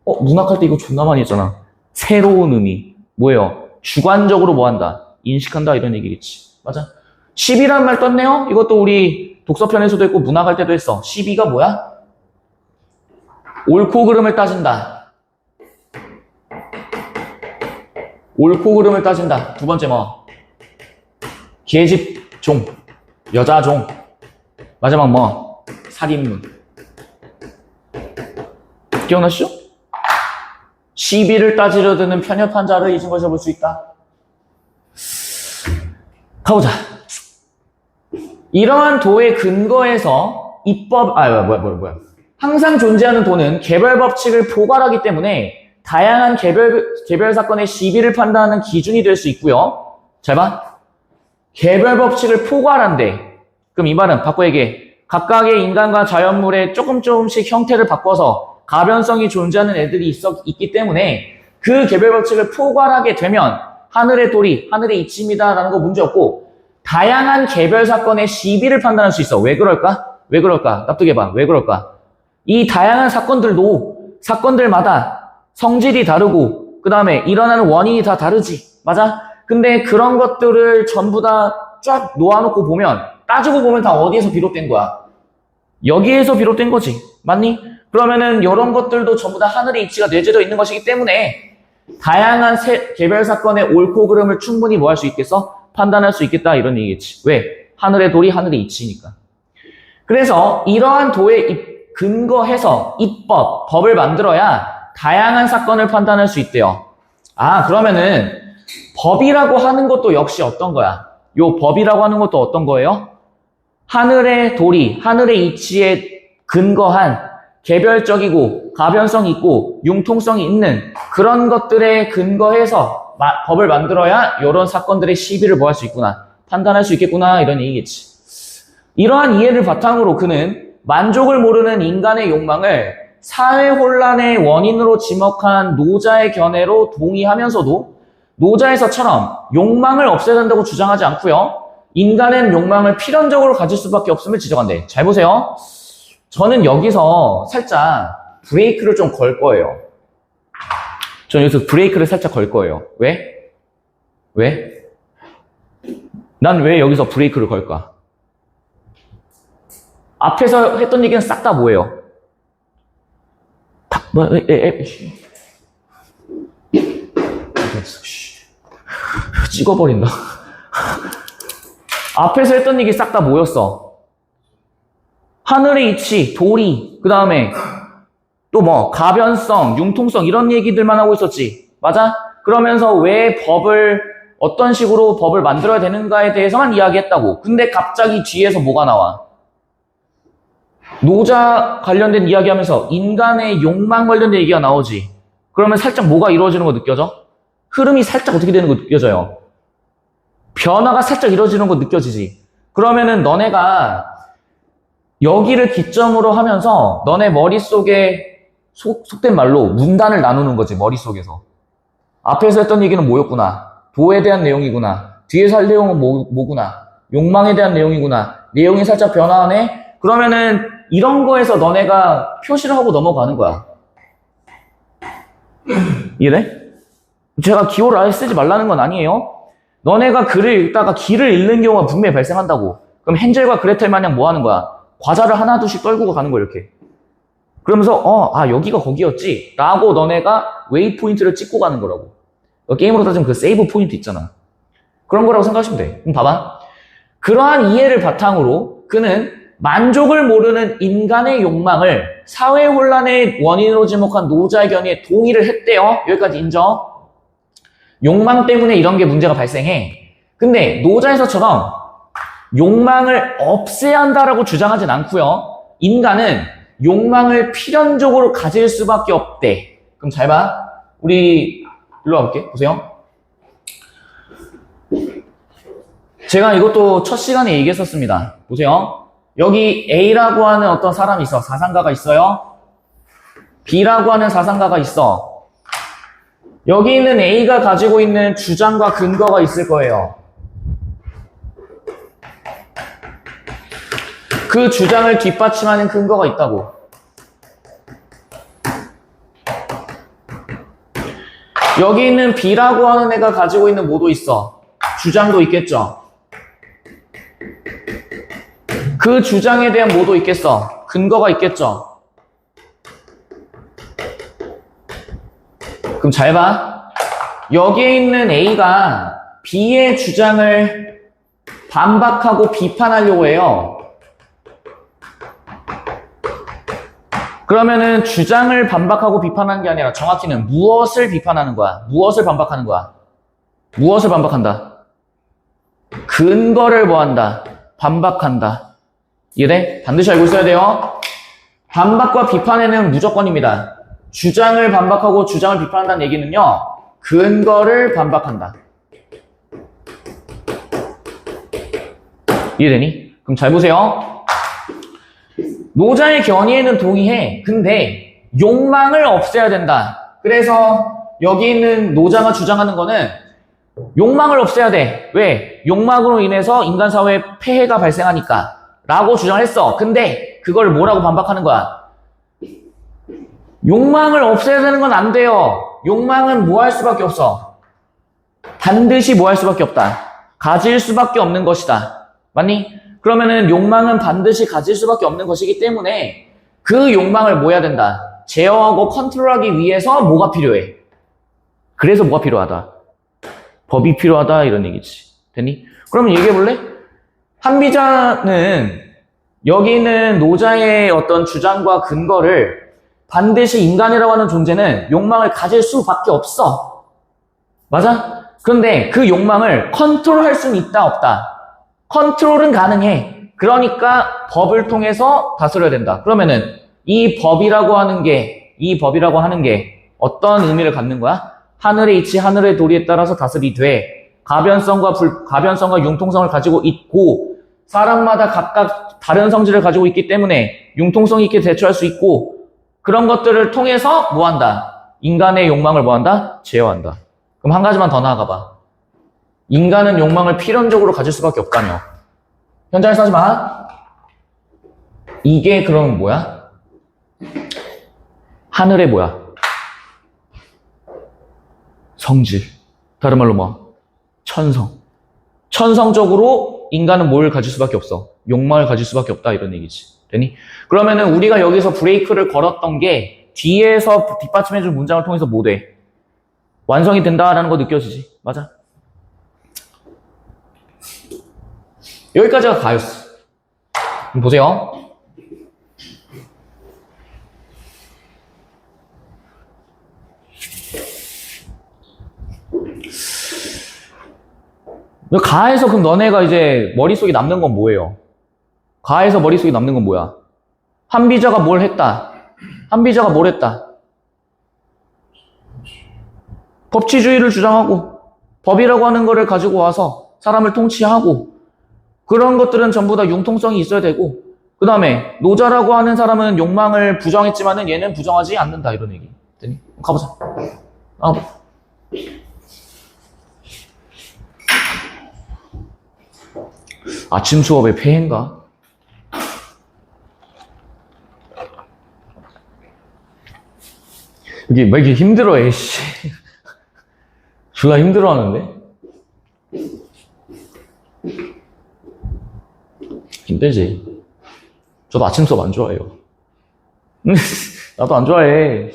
Speaker 1: 문학할 때 이거 존나 많이 했잖아. 새로운 의미. 뭐예요? 주관적으로 뭐 한다? 인식한다 이런 얘기겠지. 맞아? 시비라는 말 떴네요? 이것도 우리 독서편에서도 했고 문학할 때도 했어. 시비가 뭐야? 옳고 그름을 따진다. 옳고 그름을 따진다. 두 번째 뭐? 계집 종, 여자 종. 마지막 뭐? 살인문. 기억나시죠? 시비를 따지려 드는 편협한 자를 이 증거에서 볼 수 있다. 가보자. 이러한 도의 근거에서 입법, 항상 존재하는 도는 개별 법칙을 포괄하기 때문에 다양한 개별 사건의 시비를 판단하는 기준이 될 수 있고요. 잘 봐. 개별 법칙을 포괄한대. 그럼 이 말은 바꿔 얘기해. 각각의 인간과 자연물의 조금씩 형태를 바꿔서 가변성이 존재하는 애들이 있기 때문에 그 개별 법칙을 포괄하게 되면 하늘의 도리, 하늘의 이치입니다라는 거 문제 없고 다양한 개별 사건의 시비를 판단할 수 있어. 왜 그럴까? 납득해봐. 왜 그럴까? 이 다양한 사건들마다 성질이 다르고 그 다음에 일어나는 원인이 다 다르지. 맞아? 근데 그런 것들을 전부 다 쫙 놓아놓고 보면 따지고 보면 다 어디에서 비롯된 거야? 여기에서 비롯된 거지. 맞니? 그러면은 이런 것들도 전부 다 하늘의 이치가 내재되어 있는 것이기 때문에 다양한 개별 사건의 옳고 그름을 충분히 뭐 할 수 있겠어? 판단할 수 있겠다 이런 얘기겠지. 왜? 하늘의 도리, 하늘의 이치니까. 그래서 이러한 도에 근거해서 법을 만들어야 다양한 사건을 판단할 수 있대요. 그러면은 법이라고 하는 것도 역시 어떤 거야? 요 법이라고 하는 것도 어떤 거예요? 하늘의 도리, 하늘의 이치에 근거한 개별적이고 가변성 있고 융통성이 있는 그런 것들에 근거해서 법을 만들어야 이런 사건들의 시비를 뭐 할 수 있구나, 판단할 수 있겠구나 이런 얘기겠지. 이러한 이해를 바탕으로 그는 만족을 모르는 인간의 욕망을 사회 혼란의 원인으로 지목한 노자의 견해로 동의하면서도 노자에서처럼 욕망을 없애야 된다고 주장하지 않고요. 인간은 욕망을 필연적으로 가질 수밖에 없음을 지적한대. 잘 보세요. 저는 여기서 살짝 브레이크를 좀 걸 거예요. 저는 여기서 브레이크를 살짝 걸 거예요. 왜? 왜? 난 왜 여기서 브레이크를 걸까? 앞에서 했던 얘기는 싹 다 뭐예요? 찍어버린다. 앞에서 했던 얘기 싹 다 뭐였어? 하늘의 이치, 도리, 그 다음에 또 뭐 가변성, 융통성 이런 얘기들만 하고 있었지. 맞아? 그러면서 왜 어떤 식으로 법을 만들어야 되는가에 대해서만 이야기했다고. 근데 갑자기 뒤에서 뭐가 나와? 노자 관련된 이야기하면서 인간의 욕망 관련된 얘기가 나오지. 그러면 살짝 뭐가 이루어지는 거 느껴져? 흐름이 살짝 어떻게 되는 거 느껴져요? 변화가 살짝 이루어지는 거 느껴지지. 그러면은 너네가 여기를 기점으로 하면서 너네 머릿속에 속된 말로 문단을 나누는 거지, 머릿속에서. 앞에서 했던 얘기는 뭐였구나. 도에 대한 내용이구나. 뒤에서 할 내용은 뭐구나. 욕망에 대한 내용이구나. 내용이 살짝 변화하네? 그러면은 이런 거에서 너네가 표시를 하고 넘어가는 거야. 이해돼? 제가 기호를 아예 쓰지 말라는 건 아니에요. 너네가 글을 읽다가 길을 잃는 경우가 분명히 발생한다고. 그럼 헨젤과 그레텔 마냥 뭐 하는 거야? 과자를 하나둘씩 떨구고 가는 거야, 이렇게. 그러면서 여기가 거기였지 라고 너네가 웨이포인트를 찍고 가는 거라고. 게임으로 따지면 그 세이브 포인트 있잖아. 그런 거라고 생각하시면 돼. 그럼 봐봐. 그러한 이해를 바탕으로 그는 만족을 모르는 인간의 욕망을 사회 혼란의 원인으로 지목한 노자의 견해에 동의를 했대요. 여기까지 인정. 욕망 때문에 이런 게 문제가 발생해. 근데 노자에서처럼 욕망을 없애야 한다라고 주장하진 않고요. 인간은 욕망을 필연적으로 가질 수밖에 없대. 그럼 잘 봐. 우리 일로 와볼게. 보세요. 제가 이것도 첫 시간에 얘기했었습니다. 보세요. 여기 A라고 하는 어떤 사람이 있어. 사상가가 있어요. B라고 하는 사상가가 있어. 여기 있는 A가 가지고 있는 주장과 근거가 있을 거예요. 그 주장을 뒷받침하는 근거가 있다고. 여기 있는 B라고 하는 애가 가지고 있는 뭐도 있어. 주장도 있겠죠. 그 주장에 대한 뭐도 있겠어. 근거가 있겠죠. 그럼 잘 봐. 여기에 있는 A가 B의 주장을 반박하고 비판하려고 해요. 그러면은 주장을 반박하고 비판하는 게 아니라 정확히는 무엇을 비판하는 거야? 무엇을 반박하는 거야? 무엇을 반박한다? 근거를 뭐한다? 반박한다. 이해돼? 반드시 알고 있어야 돼요. 반박과 비판에는 무조건입니다. 주장을 반박하고 주장을 비판한다는 얘기는요. 근거를 반박한다. 이해되니? 그럼 잘 보세요. 노자의 견해에는 동의해. 근데 욕망을 없애야 된다. 그래서 여기 있는 노자가 주장하는 거는 욕망을 없애야 돼. 왜? 욕망으로 인해서 인간 사회에 폐해가 발생하니까 라고 주장을 했어. 근데 그걸 뭐라고 반박하는 거야? 욕망을 없애야 되는 건 안 돼요. 욕망은 뭐 할 수밖에 없어? 반드시 뭐 할 수밖에 없다. 가질 수밖에 없는 것이다. 맞니? 그러면은 욕망은 반드시 가질 수밖에 없는 것이기 때문에 그 욕망을 뭐 해야 된다? 제어하고 컨트롤하기 위해서 뭐가 필요해? 그래서 뭐가 필요하다? 법이 필요하다 이런 얘기지. 됐니? 그러면 얘기해 볼래? 한비자는 여기 있는 노자의 어떤 주장과 근거를 반드시 인간이라고 하는 존재는 욕망을 가질 수밖에 없어. 맞아? 그런데 그 욕망을 컨트롤할 수는 있다 없다? 컨트롤은 가능해. 그러니까 법을 통해서 다스려야 된다. 그러면은 이 법이라고 하는 게 어떤 의미를 갖는 거야? 하늘의 이치, 하늘의 도리에 따라서 다스리되 가변성과 융통성을 가지고 있고 사람마다 각각 다른 성질을 가지고 있기 때문에 융통성 있게 대처할 수 있고 그런 것들을 통해서 뭐한다? 인간의 욕망을 뭐한다? 제어한다. 그럼 한 가지만 더 나아가봐. 인간은 욕망을 필연적으로 가질 수밖에 없다며. 현장에서 하지 마. 이게 그럼 뭐야? 하늘의 뭐야? 성질. 다른 말로 뭐? 천성. 천성적으로 인간은 뭘 가질 수밖에 없어? 욕망을 가질 수밖에 없다 이런 얘기지. 되니? 그러면은 우리가 여기서 브레이크를 걸었던 게 뒤에서 뒷받침해준 문장을 통해서 뭐 돼? 완성이 된다라는 거 느껴지지? 맞아? 여기까지가 가였어. 그럼 보세요. 가에서 그럼 너네가 이제 머릿속에 남는 건 뭐예요? 가에서 머릿속에 남는 건 뭐야? 한비자가 뭘 했다. 한비자가 뭘 했다. 법치주의를 주장하고 법이라고 하는 거를 가지고 와서 사람을 통치하고 그런 것들은 전부 다 융통성이 있어야 되고 그 다음에 노자라고 하는 사람은 욕망을 부정했지만은 얘는 부정하지 않는다 이런 얘기. 가보자. 아침 수업의 폐해인가? 이게 왜 이렇게 힘들어해, 씨. 졸라 힘들어 하는데? 힘들지. 저도 아침 수업 안 좋아해요. 나도 안 좋아해.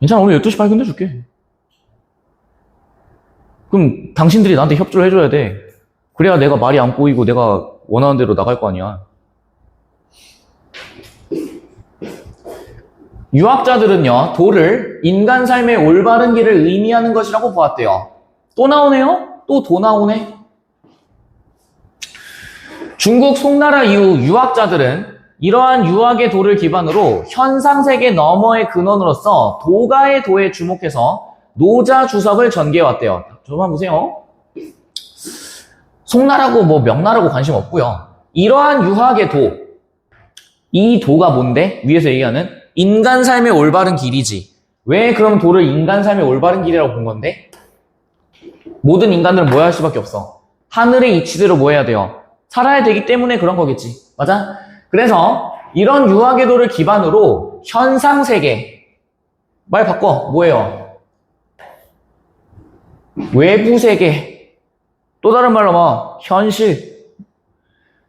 Speaker 1: 괜찮아, 오늘 12시 반에 끝내줄게. 그럼 당신들이 나한테 협조를 해줘야 돼. 그래야 내가 말이 안 꼬이고 내가 원하는 대로 나갈 거 아니야. 유학자들은요, 도를 인간 삶의 올바른 길을 의미하는 것이라고 보았대요. 또 나오네요? 또 도 나오네? 중국 송나라 이후 유학자들은 이러한 유학의 도를 기반으로 현상세계 너머의 근원으로서 도가의 도에 주목해서 노자 주석을 전개해왔대요. 저만 보세요. 송나라고 뭐 명나라고 관심 없고요. 이러한 유학의 도, 이 도가 뭔데? 위에서 얘기하는 인간 삶의 올바른 길이지. 왜 그럼 도를 인간 삶의 올바른 길이라고 본 건데? 모든 인간들은 뭐 해야 할 수밖에 없어? 하늘의 이치대로 뭐 해야 돼요? 살아야 되기 때문에 그런 거겠지. 맞아? 그래서 이런 유학의 도를 기반으로 현상세계, 말 바꿔. 뭐예요? 외부세계. 또 다른 말로 뭐 현실.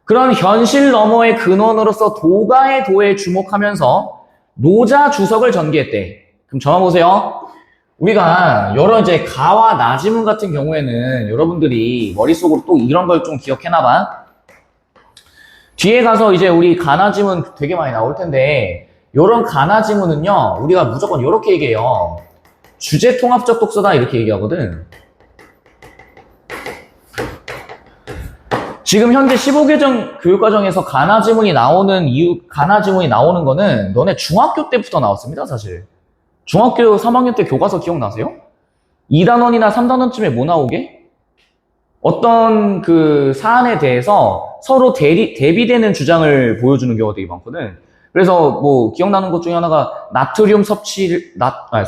Speaker 1: 그런 현실 너머의 근원으로서 도가의 도에 주목하면서 노자 주석을 전개했대. 그럼 저만 보세요. 우리가 여러 이제 가와 나지문 같은 경우에는 여러분들이 머릿속으로 또 이런 걸 좀 기억해놔봐. 뒤에 가서 이제 우리 가나지문 되게 많이 나올 텐데 이런 가나지문은요 우리가 무조건 이렇게 얘기해요. 주제통합적 독서다 이렇게 얘기하거든. 지금 현재 15개정 교육과정에서 가나지문이 나오는 거는 너네 중학교 때부터 나왔습니다, 사실. 중학교 3학년 때 교과서 기억나세요? 2단원이나 3단원쯤에 뭐 나오게? 어떤 그 사안에 대해서 서로 대비되는 주장을 보여주는 경우가 되게 많거든. 그래서 뭐 기억나는 것 중에 하나가 나트륨 섭취,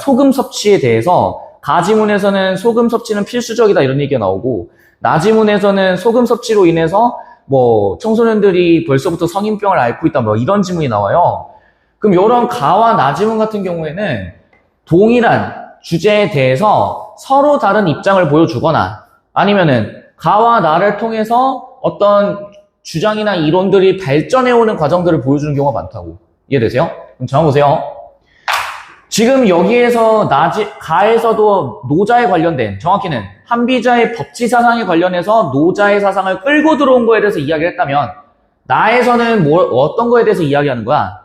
Speaker 1: 소금 섭취에 대해서 가지문에서는 소금 섭취는 필수적이다 이런 얘기가 나오고 나지문에서는 소금 섭취로 인해서 뭐 청소년들이 벌써부터 성인병을 앓고 있다 뭐 이런 지문이 나와요. 그럼 이런 가와 나지문 같은 경우에는 동일한 주제에 대해서 서로 다른 입장을 보여주거나 아니면은 가와 나를 통해서 어떤 주장이나 이론들이 발전해오는 과정들을 보여주는 경우가 많다고. 이해되세요? 그럼 잘 보세요. 지금 여기에서 가에서도 노자에 관련된, 정확히는 한비자의 법치 사상에 관련해서 노자의 사상을 끌고 들어온 거에 대해서 이야기를 했다면 나에서는 어떤 거에 대해서 이야기하는 거야?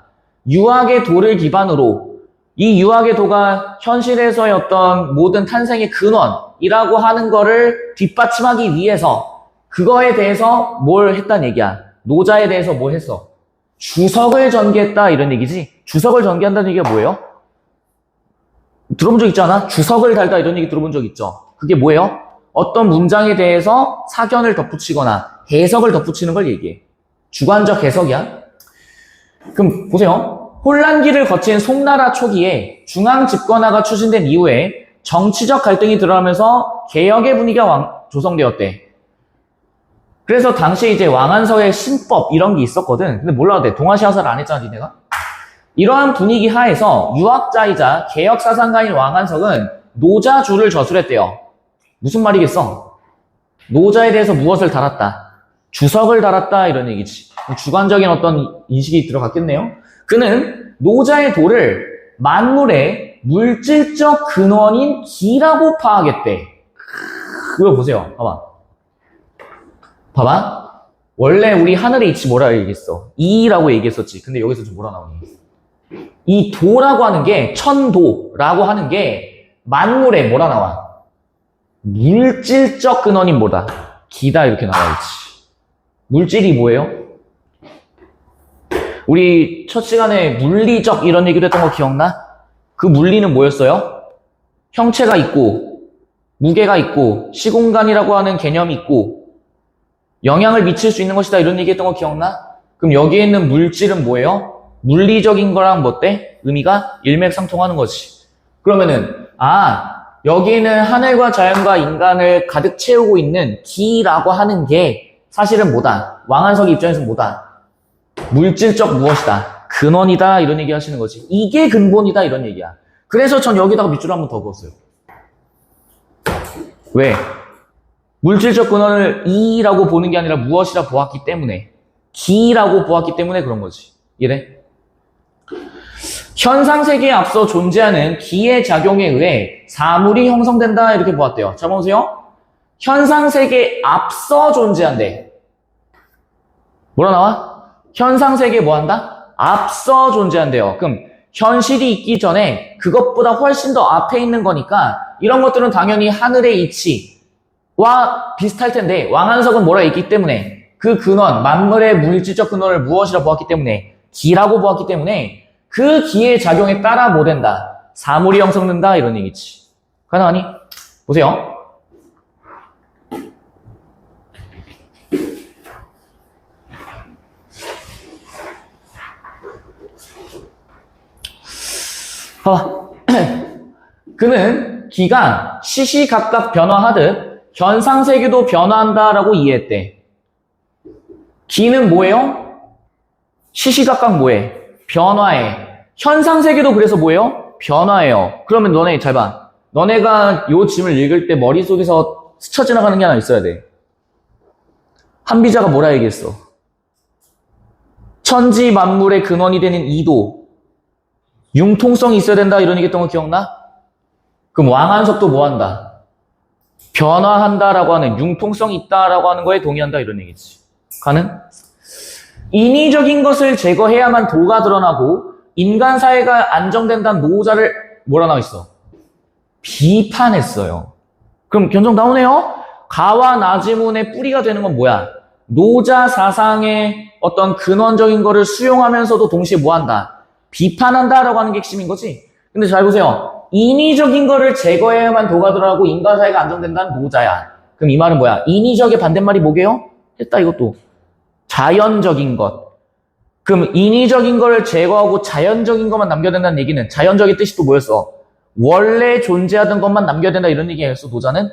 Speaker 1: 유학의 도를 기반으로 이 유학의 도가 현실에서의 어떤 모든 탄생의 근원이라고 하는 거를 뒷받침하기 위해서 그거에 대해서 뭘 했단 얘기야? 노자에 대해서 뭘 했어? 주석을 전개했다 이런 얘기지? 주석을 전개한다는 얘기가 뭐예요? 들어본 적 있지 않아? 주석을 달다 이런 얘기 들어본 적 있죠? 그게 뭐예요? 어떤 문장에 대해서 사견을 덧붙이거나 해석을 덧붙이는 걸 얘기해. 주관적 해석이야. 그럼 보세요. 혼란기를 거친 송나라 초기에 중앙 집권화가 추진된 이후에 정치적 갈등이 드러나면서 개혁의 분위기가 조성되었대. 그래서 당시에 이제 왕안서의 신법 이런 게 있었거든. 근데 몰라도 돼. 동아시아사를 안 했잖아, 니네가. 이러한 분위기 하에서 유학자이자 개혁사상가인 왕안석은 노자주를 저술했대요. 무슨 말이겠어? 노자에 대해서 무엇을 달았다? 주석을 달았다 이런 얘기지. 주관적인 어떤 인식이 들어갔겠네요. 그는 노자의 도를 만물의 물질적 근원인 기라고 파악했대. 이거 보세요. 봐봐. 원래 우리 하늘의 이치 뭐라 얘기했어? 이라고 얘기했었지. 근데 여기서 좀 뭐라 나오니? 이 도라고 하는 게, 천도라고 하는 게 만물의 뭐라 나와? 물질적 근원인 뭐다? 기다 이렇게 나와있지. 물질이 뭐예요? 우리 첫 시간에 물리적 이런 얘기도 했던 거 기억나? 그 물리는 뭐였어요? 형체가 있고 무게가 있고 시공간이라고 하는 개념이 있고 영향을 미칠 수 있는 것이다 이런 얘기했던 거 기억나? 그럼 여기에 있는 물질은 뭐예요? 물리적인 거랑 뭐 어때? 의미가 일맥상통하는 거지. 그러면은 여기는 하늘과 자연과 인간을 가득 채우고 있는 기라고 하는 게 사실은 뭐다? 왕안석의 입장에서 뭐다? 물질적 무엇이다? 근원이다 이런 얘기 하시는 거지. 이게 근본이다 이런 얘기야. 그래서 전 여기다가 밑줄 한번 더 그었어요. 왜? 물질적 근원을 이라고 보는 게 아니라 무엇이라 보았기 때문에, 기라고 보았기 때문에 그런 거지. 이래? 현상세계에 앞서 존재하는 기의 작용에 의해 사물이 형성된다 이렇게 보았대요. 자, 보세요. 현상세계에 앞서 존재한대. 뭐라 나와? 현상세계에 뭐한다? 앞서 존재한대요. 그럼 현실이 있기 전에 그것보다 훨씬 더 앞에 있는 거니까 이런 것들은 당연히 하늘의 이치와 비슷할 텐데 왕안석은 뭐라 있기 때문에 그 근원, 만물의 물질적 근원을 무엇이라 보았기 때문에 기라고 보았기 때문에 그 기의 작용에 따라 뭐 된다? 사물이 형성된다 이런 얘기지. 가능하니? 보세요. 봐봐. 그는 기가 시시각각 변화하듯 현상세계도 변화한다라고 이해했대. 기는 뭐예요? 시시각각 뭐해? 변화해. 현상세계도 그래서 뭐예요? 변화해요. 그러면 너네 잘 봐. 너네가 요 짐을 읽을 때 머릿속에서 스쳐 지나가는 게 하나 있어야 돼. 한비자가 뭐라 얘기했어? 천지 만물의 근원이 되는 이도 융통성이 있어야 된다 이런 얘기했던 거 기억나? 그럼 왕안석도 뭐 한다? 변화한다라고 하는 융통성이 있다라고 하는 거에 동의한다 이런 얘기지. 가능? 인위적인 것을 제거해야만 도가 드러나고 인간 사회가 안정된다는 노자를 뭐라 나와 있어? 비판했어요. 그럼 견적 나오네요? 가와 나지문의 뿌리가 되는 건 뭐야? 노자 사상의 어떤 근원적인 거를 수용하면서도 동시에 뭐 한다? 비판한다라고 하는 게 핵심인 거지. 근데 잘 보세요. 인위적인 거를 제거해야만 도가 드러나고 인간 사회가 안정된다는 노자야. 그럼 이 말은 뭐야? 인위적의 반대말이 뭐게요? 했다 이것도. 자연적인 것. 그럼 인위적인 거를 제거하고 자연적인 것만 남겨야 된다는 얘기는 자연적인 뜻이 또 뭐였어? 원래 존재하던 것만 남겨야 된다 이런 얘기였어 노자는.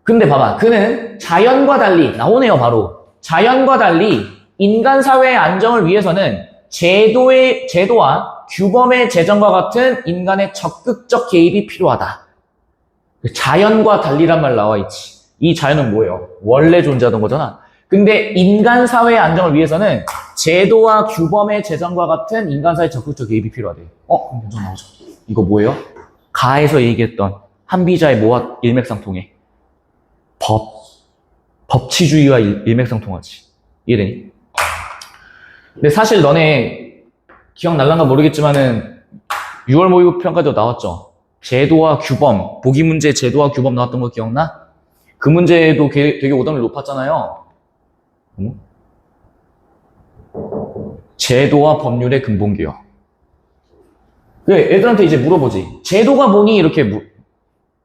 Speaker 1: 근데 봐봐. 그는 자연과 달리 나오네요 바로. 자연과 달리 인간 사회의 안정을 위해서는 제도와 규범의 제정과 같은 인간의 적극적 개입이 필요하다. 자연과 달리란 말 나와 있지. 이 자연은 뭐예요? 원래 존재하던 거잖아. 근데 인간 사회의 안정을 위해서는 제도와 규범의 제정과 같은 인간 사회의 적극적 개입이 필요하대. 먼저 나오죠. 이거 뭐예요? 가에서 얘기했던 한비자의 뭐와 일맥상통해? 법치주의와 일맥상통하지. 이해되니? 근데 사실 너네 기억날란가 모르겠지만은 6월 모의고 평가도 나왔죠. 제도와 규범, 보기 문제 제도와 규범 나왔던 거 기억나? 그 문제도 되게 오답률 높았잖아요. 제도와 법률의 근본기요. 애들한테 이제 물어보지. 제도가 뭐니? 이렇게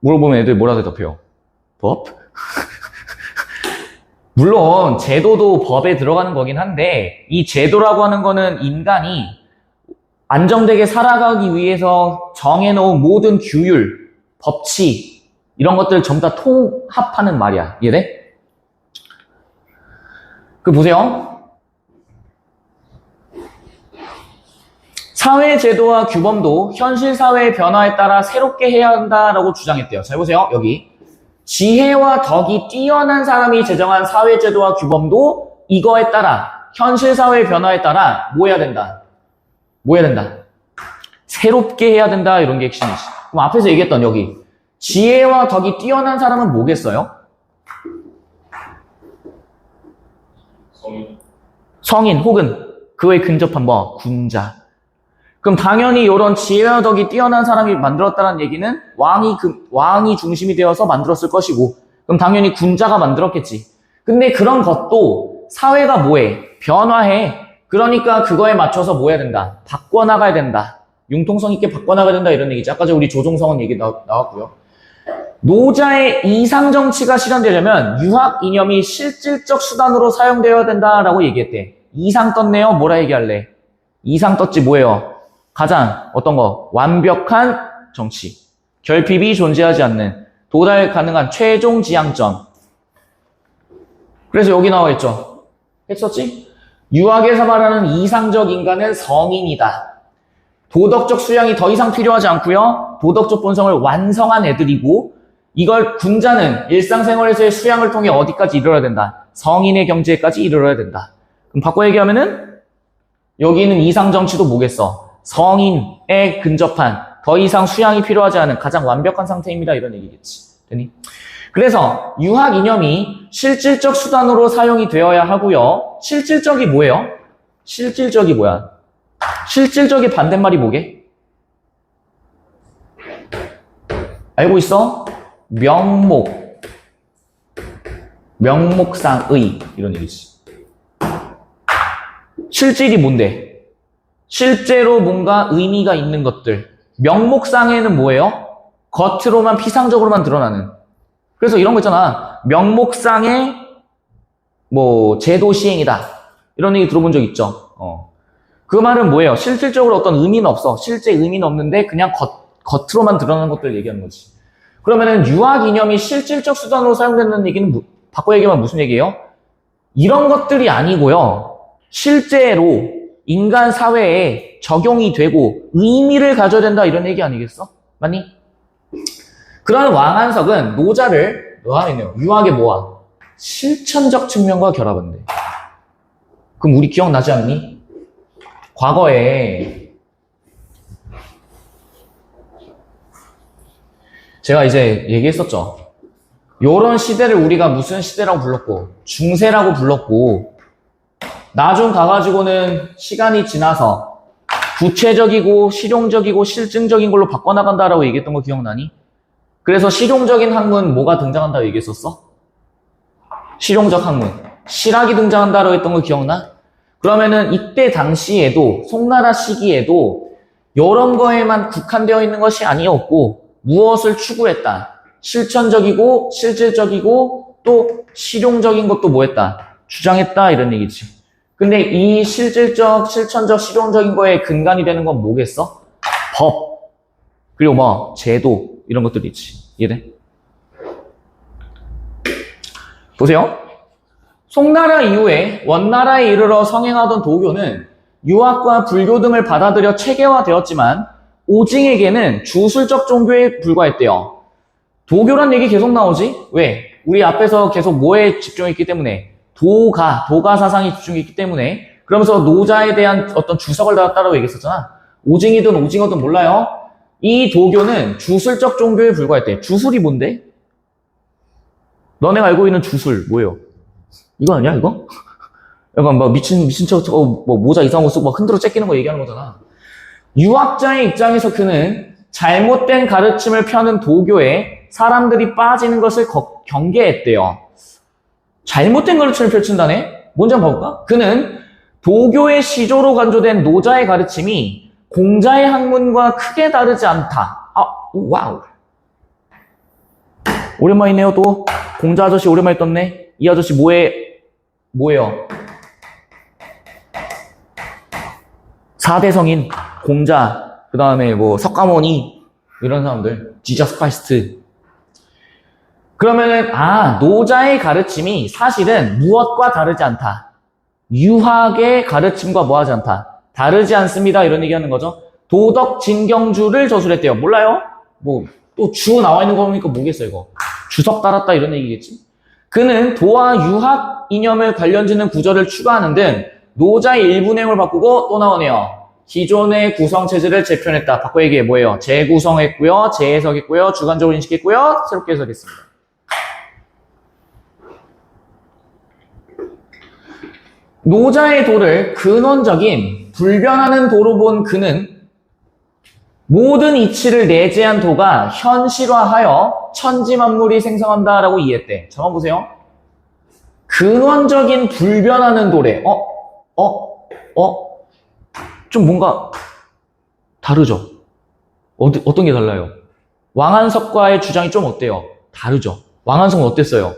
Speaker 1: 물어보면 애들 뭐라 대답해요? 법? 물론 제도도 법에 들어가는 거긴 한데 이 제도라고 하는 거는 인간이 안정되게 살아가기 위해서 정해놓은 모든 규율, 법치, 이런 것들 전부 다 통합하는 말이야. 이해돼? 보세요. 사회제도와 규범도 현실 사회의 변화에 따라 새롭게 해야 한다라고 주장했대요. 잘 보세요. 여기. 지혜와 덕이 뛰어난 사람이 제정한 사회제도와 규범도 이거에 따라, 현실 사회의 변화에 따라 뭐 해야 된다? 뭐 해야 된다? 새롭게 해야 된다. 이런 게 핵심이지. 그럼 앞에서 얘기했던 여기. 지혜와 덕이 뛰어난 사람은 뭐겠어요? 성인 혹은 그에 근접한 뭐? 군자. 그럼 당연히 이런 지혜와 덕이 뛰어난 사람이 만들었다는 얘기는 왕이 중심이 되어서 만들었을 것이고, 그럼 당연히 군자가 만들었겠지. 근데 그런 것도 사회가 뭐해? 변화해. 그러니까 그거에 맞춰서 뭐 해야 된다? 바꿔나가야 된다. 융통성 있게 바꿔나가야 된다. 이런 얘기지. 아까 우리 조종성은 얘기 나왔고요. 노자의 이상정치가 실현되려면 유학 이념이 실질적 수단으로 사용되어야 된다라고 얘기했대. 이상 떴네요. 뭐라 얘기할래? 이상 떴지 뭐예요? 가장 어떤 거? 완벽한 정치. 결핍이 존재하지 않는 도달 가능한 최종 지향점. 그래서 여기 나와 있죠. 했었지? 유학에서 말하는 이상적 인간은 성인이다. 도덕적 수양이 더 이상 필요하지 않고요. 도덕적 본성을 완성한 애들이고, 이걸 군자는 일상생활에서의 수양을 통해 어디까지 이르러야 된다? 성인의 경지에까지 이르러야 된다. 그럼 바꿔 얘기하면은 여기는 이상정치도 뭐겠어? 성인에 근접한 더 이상 수양이 필요하지 않은 가장 완벽한 상태입니다. 이런 얘기겠지. 되니? 그래서 유학 이념이 실질적 수단으로 사용이 되어야 하고요. 실질적이 뭐예요? 실질적이 뭐야? 실질적이 반대말이 뭐게? 알고 있어? 명목상의 이런 얘기지. 실질이 뭔데? 실제로 뭔가 의미가 있는 것들. 명목상에는 뭐예요? 겉으로만 피상적으로만 드러나는. 그래서 이런 거 있잖아. 명목상의 뭐 제도 시행이다. 이런 얘기 들어본 적 있죠? 그 말은 뭐예요? 실질적으로 어떤 의미는 없어. 실제 의미는 없는데 그냥 겉으로만 드러나는 것들 얘기하는 거지. 그러면은 유학 이념이 실질적 수단으로 사용되는 얘기는 바꿔 얘기하면 무슨 얘기예요? 이런 것들이 아니고요. 실제로 인간 사회에 적용이 되고 의미를 가져야 된다 이런 얘기 아니겠어? 맞니? 그런 왕한석은 노자를 유학의 뭐와? 실천적 측면과 결합한대. 그럼 우리 기억나지 않니? 과거에 제가 이제 얘기했었죠. 요런 시대를 우리가 무슨 시대라고 불렀고 중세라고 불렀고 나중 가가지고는 시간이 지나서 구체적이고 실용적이고 실증적인 걸로 바꿔나간다라고 얘기했던 거 기억나니? 그래서 실용적인 학문 뭐가 등장한다고 얘기했었어? 실용적 학문. 실학이 등장한다라고 했던 거 기억나? 그러면은 이때 당시에도 송나라 시기에도 이런 거에만 국한되어 있는 것이 아니었고 무엇을 추구했다? 실천적이고 실질적이고 또 실용적인 것도 뭐했다? 주장했다 이런 얘기지. 근데 이 실질적, 실천적, 실용적인 거에 근간이 되는 건 뭐겠어? 법, 그리고 뭐 제도 이런 것들이 있지. 이해돼? 보세요. 송나라 이후에 원나라에 이르러 성행하던 도교는 유학과 불교 등을 받아들여 체계화되었지만 오징에게는 주술적 종교에 불과했대요. 도교란 얘기 계속 나오지? 왜? 우리 앞에서 계속 뭐에 집중했기 때문에 도가 사상이 집중했기 때문에 그러면서 노자에 대한 어떤 주석을 달았다라고 얘기했었잖아. 오징이든 오징어든 몰라요. 이 도교는 주술적 종교에 불과했대. 주술이 뭔데? 너네가 알고 있는 주술 뭐예요? 이거 아니야 이거? 약간 막 미친 척 뭐 모자 이상한 거 쓰고 막 흔들어 째끼는 거 얘기하는 거잖아. 유학자의 입장에서 그는 잘못된 가르침을 펴는 도교에 사람들이 빠지는 것을 경계했대요. 잘못된 가르침을 펼친다네? 뭔지 한번 봐볼까? 그는 도교의 시조로 간주된 노자의 가르침이 공자의 학문과 크게 다르지 않다. 와우. 오랜만이네요, 또. 공자 아저씨 오랜만에 떴네. 이 아저씨 뭐예요? 4대 성인, 공자, 그 다음에 뭐 석가모니, 이런 사람들. 지저스 크라이스트. 그러면은 노자의 가르침이 사실은 무엇과 다르지 않다. 유학의 가르침과 뭐하지 않다. 다르지 않습니다. 이런 얘기하는 거죠. 도덕 진경주를 저술했대요. 몰라요? 뭐 또 주 나와 있는 거 보니까 뭐겠어 이거. 주석 달았다 이런 얘기겠지. 그는 도와 유학 이념을 관련짓는 구절을 추가하는 등 노자의 일부 내용을 바꾸고 또 나오네요. 기존의 구성체제를 재편했다. 바꿔 얘기해 뭐예요? 재구성했고요. 재해석했고요. 주관적으로 인식했고요. 새롭게 해석했습니다. 노자의 도를 근원적인 불변하는 도로 본 그는 모든 이치를 내재한 도가 현실화하여 천지만물이 생성한다라고 이해했대. 잠깐 보세요. 근원적인 불변하는 도래. 좀 뭔가 다르죠? 어떤 게 달라요? 왕한석과의 주장이 좀 어때요? 다르죠? 왕한석은 어땠어요?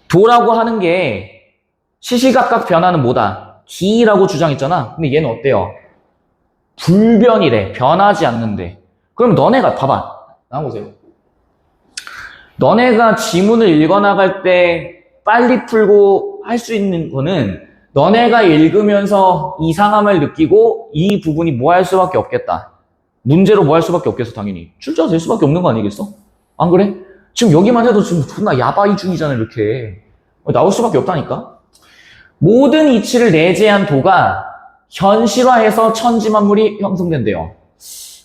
Speaker 1: 도라고 하는 게 시시각각 변하는 뭐다? 기라고 주장했잖아. 근데 얘는 어때요? 불변이래. 변하지 않는데. 그럼 너네가 봐봐. 나와보세요. 너네가 지문을 읽어나갈 때 빨리 풀고 할 수 있는 거는 너네가 읽으면서 이상함을 느끼고 이 부분이 뭐 할 수밖에 없겠다. 문제로 뭐 할 수밖에 없겠어, 당연히. 출제가 될 수밖에 없는 거 아니겠어? 안 그래? 지금 여기만 해도 지금 존나 야바이 중이잖아, 이렇게. 나올 수밖에 없다니까? 모든 이치를 내재한 도가 현실화해서 천지만물이 형성된대요.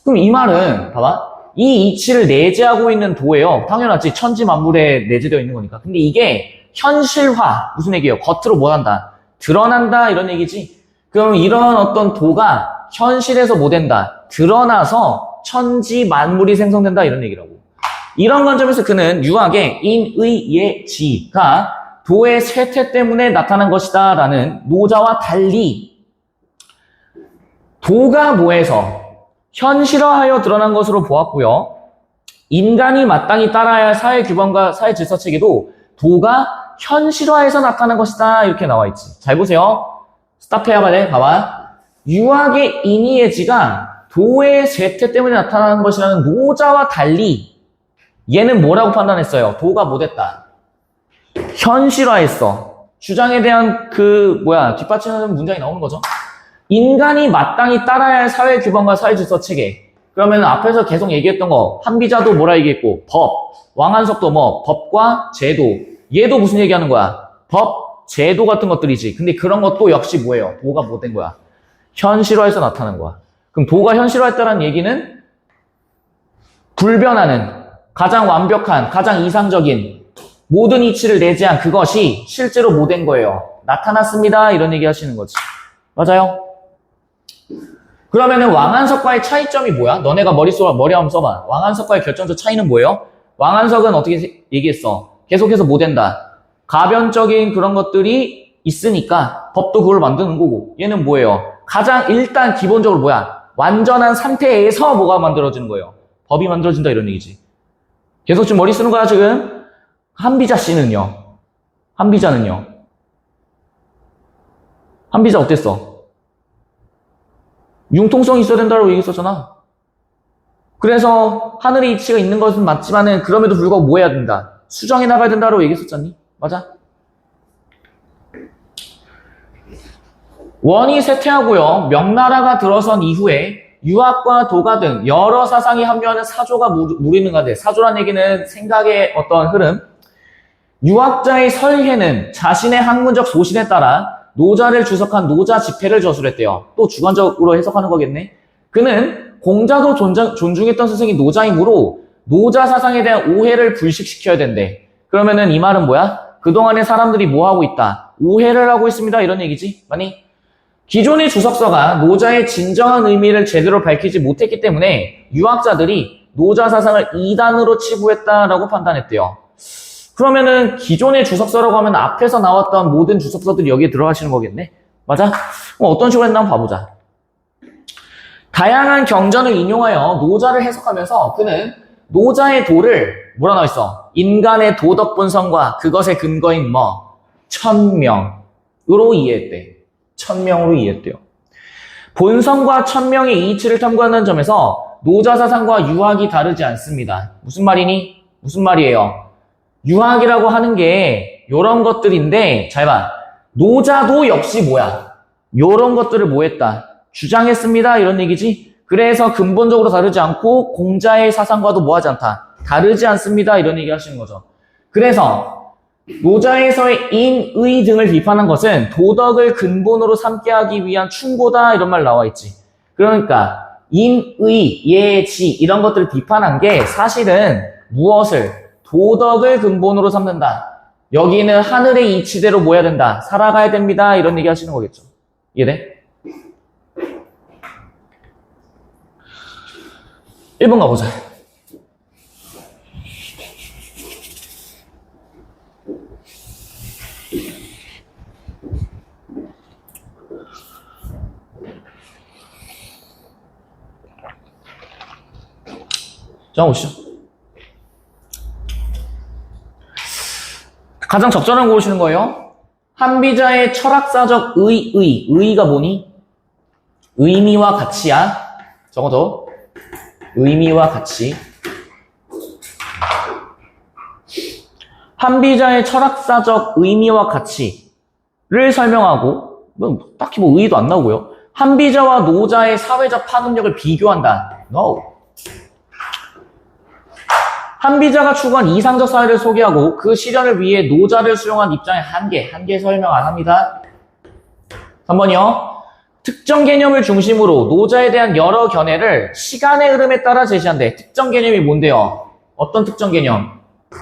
Speaker 1: 그럼 이 말은 봐봐. 이 이치를 내재하고 있는 도예요. 당연하지. 천지만물에 내재되어 있는 거니까. 근데 이게 현실화 무슨 얘기예요? 겉으로 뭐 한다? 드러난다 이런 얘기지. 그럼 이런 어떤 도가 현실에서 뭐 된다? 드러나서 천지만물이 생성된다 이런 얘기라고. 이런 관점에서 그는 유학의 인의예지가 도의 쇠퇴 때문에 나타난 것이다 라는 노자와 달리 도가 뭐해서 현실화하여 드러난 것으로 보았고요. 인간이 마땅히 따라야 할 사회 규범과 사회 질서 체계도 도가 현실화해서 나타난 것이다 이렇게 나와 있지. 잘 보세요. 스탑해야 돼. 봐봐. 유학의 인의예지가 도의 쇠퇴 때문에 나타나는 것이라는 노자와 달리 얘는 뭐라고 판단했어요? 도가 못했다. 현실화했어. 주장에 대한 뒷받침하는 문장이 나오는 거죠. 인간이 마땅히 따라야 할 사회 규범과 사회 질서 체계. 그러면 앞에서 계속 얘기했던 거, 한비자도 뭐라 얘기했고, 법, 왕한석도 뭐, 법과 제도. 얘도 무슨 얘기하는 거야? 법, 제도 같은 것들이지. 근데 그런 것도 역시 뭐예요? 도가 못된 거야. 현실화해서 나타난 거야. 그럼 도가 현실화했다는 얘기는 불변하는, 가장 완벽한, 가장 이상적인 모든 이치를 내재한 그것이 실제로 못된 거예요. 나타났습니다. 이런 얘기 하시는 거지. 맞아요? 그러면은 왕한석과의 차이점이 뭐야? 너네가 머리 한번 써봐. 왕한석과의 결정적 차이는 뭐예요? 왕한석은 어떻게 얘기했어? 계속해서 뭐 된다? 가변적인 그런 것들이 있으니까 법도 그걸 만드는 거고 얘는 뭐예요? 가장 일단 기본적으로 뭐야? 완전한 상태에서 뭐가 만들어지는 거예요? 법이 만들어진다 이런 얘기지. 계속 지금 머리 쓰는 거야 지금? 한비자 씨는요? 한비자는요? 한비자 어땠어? 융통성이 있어야 된다고 얘기했었잖아. 그래서 하늘의 이치가 있는 것은 맞지만은 그럼에도 불구하고 뭐 해야 된다? 수정해 나가야 된다고 얘기했었잖니? 맞아? 원이 쇠퇴하고요. 명나라가 들어선 이후에 유학과 도가 등 여러 사상이 합류하는 사조가 무르익는 가운데 사조란 얘기는 생각의 어떤 흐름. 유학자의 설해는 자신의 학문적 소신에 따라 노자를 주석한 노자 집회를 저술했대요. 또 주관적으로 해석하는 거겠네. 그는 공자도 존중했던 스승이 노자이므로 노자 사상에 대한 오해를 불식시켜야 된대. 그러면은 이 말은 뭐야? 그동안에 사람들이 뭐 하고 있다? 오해를 하고 있습니다. 이런 얘기지. 아니, 기존의 주석서가 노자의 진정한 의미를 제대로 밝히지 못했기 때문에 유학자들이 노자 사상을 이단으로 치부했다라고 판단했대요. 그러면은 기존의 주석서라고 하면 앞에서 나왔던 모든 주석서들이 여기에 들어가시는 거겠네? 맞아? 어떤 식으로 했나 한번 봐보자. 다양한 경전을 인용하여 노자를 해석하면서 그는 노자의 도를 뭐라 나와 있어? 인간의 도덕 본성과 그것의 근거인 천명으로 이해했대. 천명으로 이해했대요. 본성과 천명의 이치를 탐구하는 점에서 노자사상과 유학이 다르지 않습니다. 무슨 말이니? 무슨 말이에요? 유학이라고 하는 게 요런 것들인데 잘 봐. 노자도 역시 뭐야? 요런 것들을 뭐 했다? 주장했습니다. 이런 얘기지. 그래서 근본적으로 다르지 않고 공자의 사상과도 뭐 하지 않다? 다르지 않습니다. 이런 얘기 하시는 거죠. 그래서 노자에서의 인, 의 등을 비판한 것은 도덕을 근본으로 삼게 하기 위한 충고다 이런 말 나와 있지. 그러니까 인, 의, 예, 지 이런 것들을 비판한 게 사실은 무엇을? 도덕을 근본으로 삼는다. 여기는 하늘의 이치대로 뭐 해야 된다? 살아가야 됩니다. 이런 얘기 하시는 거겠죠. 이해돼? 1번 가보자. 자, 오시죠. 가장 적절한 거 오시는 거예요. 한비자의 철학사적 의가 뭐니? 의미와 가치야. 적어줘. 의미와 가치. 한비자의 철학사적 의미와 가치를 설명하고, 딱히 뭐 의의도 안 나오고요. 한비자와 노자의 사회적 파급력을 비교한다. No. 한비자가 추구한 이상적 사회를 소개하고 그 실현을 위해 노자를 수용한 입장의 한계 설명 안 합니다. 3번이요. 특정 개념을 중심으로 노자에 대한 여러 견해를 시간의 흐름에 따라 제시한대. 특정 개념이 뭔데요? 어떤 특정 개념?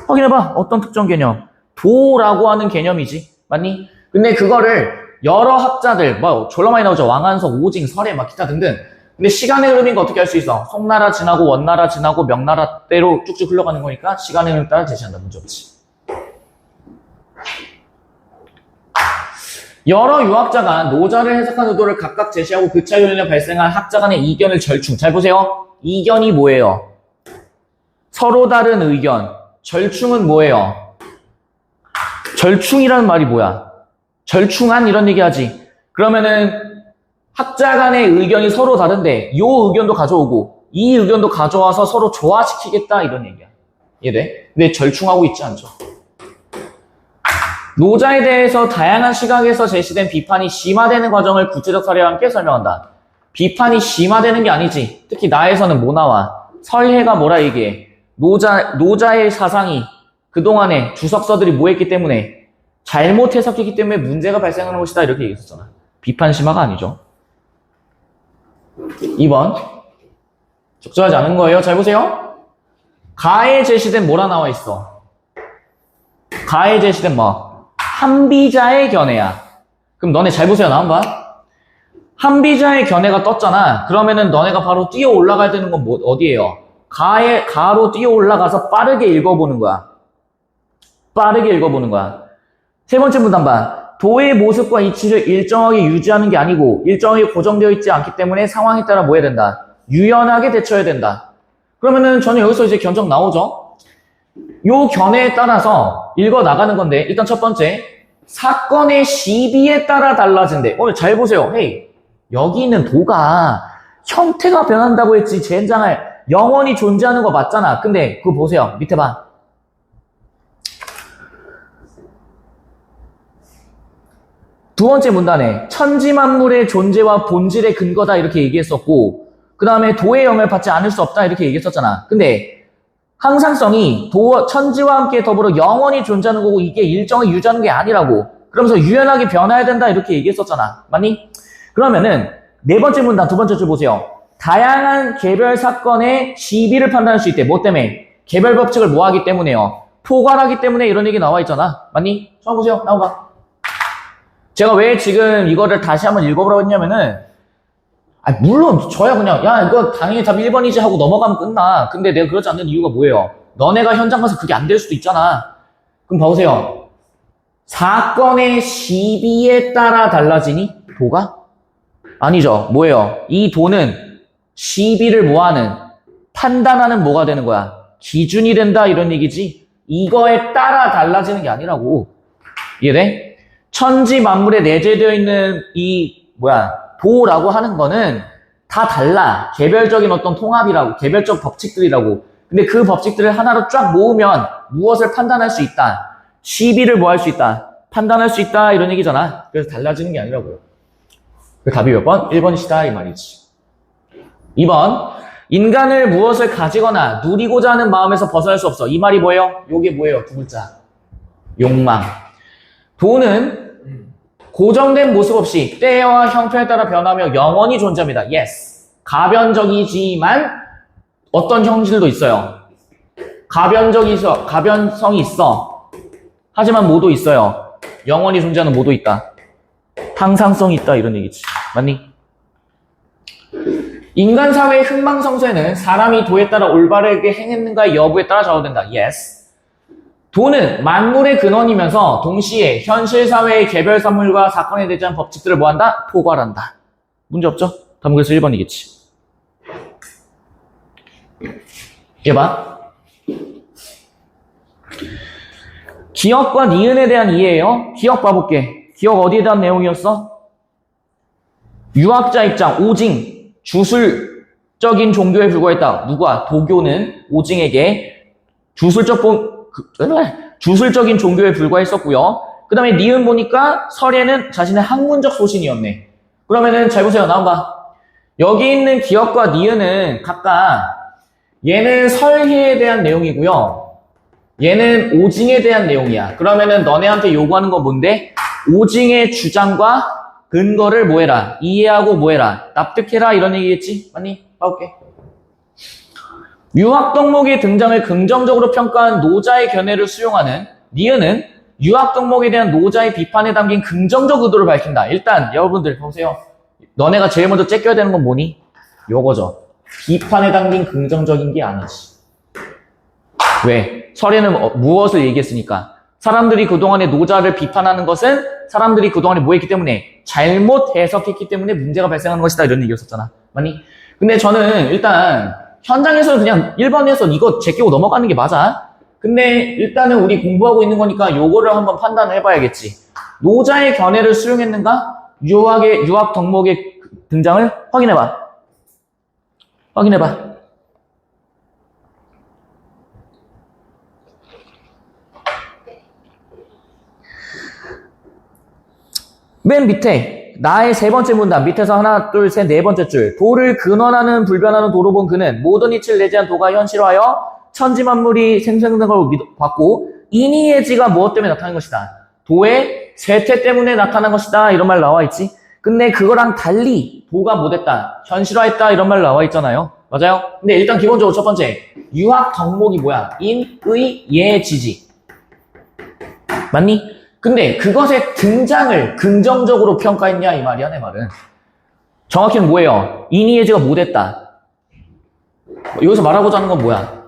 Speaker 1: 확인해봐. 어떤 특정 개념? 도라고 하는 개념이지. 맞니? 근데 그거를 여러 학자들, 졸라 많이 나오죠. 왕한석, 오징, 설해, 기타 등등. 근데 시간의 흐름인 거 어떻게 할 수 있어? 송나라 지나고 원나라 지나고 명나라대로 쭉쭉 흘러가는 거니까 시간의 흐름 따라 제시한다. 문제 없지. 여러 유학자가 노자를 해석한 의도를 각각 제시하고 그 차이로 인해 발생한 학자 간의 이견을 절충. 잘 보세요. 이견이 뭐예요? 서로 다른 의견. 절충은 뭐예요? 절충이라는 말이 뭐야? 절충한 이런 얘기 하지. 그러면은 학자 간의 의견이 서로 다른데 이 의견도 가져오고 이 의견도 가져와서 서로 조화시키겠다 이런 얘기야. 이해돼? 근데 절충하고 있지 않죠. 노자에 대해서 다양한 시각에서 제시된 비판이 심화되는 과정을 구체적 사례와 함께 설명한다. 비판이 심화되는 게 아니지. 특히 나에서는 뭐 나와? 설해가 뭐라 얘기해? 노자의 사상이 그동안에 주석서들이 뭐 했기 때문에 잘못 해석했기 때문에 문제가 발생하는 것이다 이렇게 얘기했었잖아. 비판 심화가 아니죠. 2번 적절하지 않은 거예요. 잘 보세요. 가에 제시된 뭐라 나와 있어? 가에 제시된 뭐? 한비자의 견해야. 그럼 너네 잘 보세요. 나 한번 봐. 한비자의 견해가 떴잖아. 그러면은 너네가 바로 뛰어 올라가야 되는 건 뭐, 어디예요? 가로 뛰어 올라가서 빠르게 읽어보는 거야. 빠르게 읽어보는 거야. 세 번째 문단 봐. 도의 모습과 이치를 일정하게 유지하는 게 아니고 일정하게 고정되어 있지 않기 때문에 상황에 따라 뭐 해야 된다? 유연하게 대처해야 된다. 그러면은 저는 여기서 이제 견적 나오죠? 요 견해에 따라서 읽어 나가는 건데 일단 첫 번째 사건의 시비에 따라 달라진대. 오늘 잘 보세요. 헤이 여기 있는 도가 형태가 변한다고 했지 젠장할 영원히 존재하는 거 맞잖아. 근데 그거 보세요. 밑에 봐. 두 번째 문단에 천지만물의 존재와 본질의 근거다 이렇게 얘기했었고 그 다음에 도의 영향을 받지 않을 수 없다 이렇게 얘기했었잖아. 근데 항상성이 천지와 함께 더불어 영원히 존재하는 거고 이게 일정을 유지하는 게 아니라고 그러면서 유연하게 변화해야 된다 이렇게 얘기했었잖아. 맞니? 그러면은 네 번째 문단 두 번째 줄 보세요. 다양한 개별 사건의 시비를 판단할 수 있대. 뭐 때문에? 개별 법칙을 뭐 하기 때문에요? 포괄하기 때문에 이런 얘기 나와 있잖아. 맞니? 저 보세요. 나와봐. 제가 왜 지금 이거를 다시 한번 읽어보라고 했냐면은 물론 저야 그냥 야 이거 당연히 답 1번이지 하고 넘어가면 끝나. 근데 내가 그러지 않는 이유가 뭐예요? 너네가 현장 가서 그게 안 될 수도 있잖아. 그럼 봐보세요. 사건의 시비에 따라 달라지니? 도가? 아니죠. 뭐예요? 이 도는 시비를 뭐하는? 판단하는 뭐가 되는 거야? 기준이 된다 이런 얘기지. 이거에 따라 달라지는 게 아니라고. 이해돼? 천지 만물에 내재되어 있는 이 도라고 하는 거는 다 달라. 개별적인 어떤 통합이라고, 개별적 법칙들이라고. 근데 그 법칙들을 하나로 쫙 모으면 무엇을 판단할 수 있다. 시비를 뭐 할 수 있다. 판단할 수 있다. 이런 얘기잖아. 그래서 달라지는 게 아니라고요. 그 답이 몇 번? 1번이시다 이 말이지. 2번. 인간을 무엇을 가지거나 누리고자 하는 마음에서 벗어날 수 없어. 이 말이 뭐예요? 요게 뭐예요? 두 글자. 욕망. 돈은 고정된 모습 없이 때와 형편에 따라 변하며 영원히 존재합니다. Yes. 가변적이지만 어떤 형질도 있어요. 가변성이 있어. 하지만 뭐도 있어요. 영원히 존재하는 뭐도 있다. 항상성이 있다 이런 얘기지. 맞니? 인간 사회의 흥망성쇠는 사람이 도에 따라 올바르게 행했는가의 여부에 따라 좌우된다. Yes. 도는 만물의 근원이면서 동시에 현실 사회의 개별 사물과 사건에 대한 법칙들을 뭐한다? 포괄한다. 문제 없죠? 답은 그래서 1번이겠지. 이게 봐. 기억과 니은에 대한 이해예요. 기억 봐볼게. 기억 어디에 대한 내용이었어? 유학자 입장, 오징. 주술적인 종교에 불과했다. 누가? 도교는 오징에게 주술적인 종교에 불과했었고요. 그 다음에 니은 보니까 설예는 자신의 학문적 소신이었네. 그러면은 잘 보세요. 나와봐. 여기 있는 기억과 니은은 각각 얘는 설예에 대한 내용이고요. 얘는 오징에 대한 내용이야. 그러면은 너네한테 요구하는 거 뭔데? 오징의 주장과 근거를 뭐해라? 이해하고 뭐해라? 납득해라 이런 얘기겠지? 맞니? 봐볼게. 유학 덕목의 등장을 긍정적으로 평가한 노자의 견해를 수용하는 니은은 유학 덕목에 대한 노자의 비판에 담긴 긍정적 의도를 밝힌다. 일단 여러분들 보세요. 너네가 제일 먼저 째껴야 되는 건 뭐니? 요거죠. 비판에 담긴 긍정적인 게 아니지. 왜? 설에는 무엇을 얘기했으니까? 사람들이 그동안에 노자를 비판하는 것은 사람들이 그동안에 뭐 했기 때문에? 잘못 해석했기 때문에 문제가 발생하는 것이다. 이런 얘기였었잖아. 맞니? 근데 저는 일단 현장에서는 그냥 1번에서 이거 제끼고 넘어가는 게 맞아. 근데 일단은 우리 공부하고 있는 거니까 요거를 한번 판단을 해봐야겠지. 노자의 견해를 수용했는가? 유학 덕목의 등장을 확인해봐. 확인해봐. 맨 밑에 나의 세 번째 문단 밑에서 하나 둘 셋 네 번째 줄 도를 근원하는 불변하는 도로 본 그는 모든 이치를 내재한 도가 현실화하여 천지만물이 생성된 걸 봤고 인이의 지가 무엇 때문에 나타난 것이다. 도의 쇠퇴 때문에 나타난 것이다. 이런 말 나와 있지. 근데 그거랑 달리 도가 못했다. 현실화했다. 이런 말 나와 있잖아요. 맞아요? 근데 일단 기본적으로 첫 번째 유학 덕목이 뭐야? 인, 의, 예, 지지. 맞니? 근데 그것의 등장을 긍정적으로 평가했냐 이 말이야 내 말은. 정확히는 뭐예요? 인이해지가 못했다. 여기서 말하고자 하는 건 뭐야?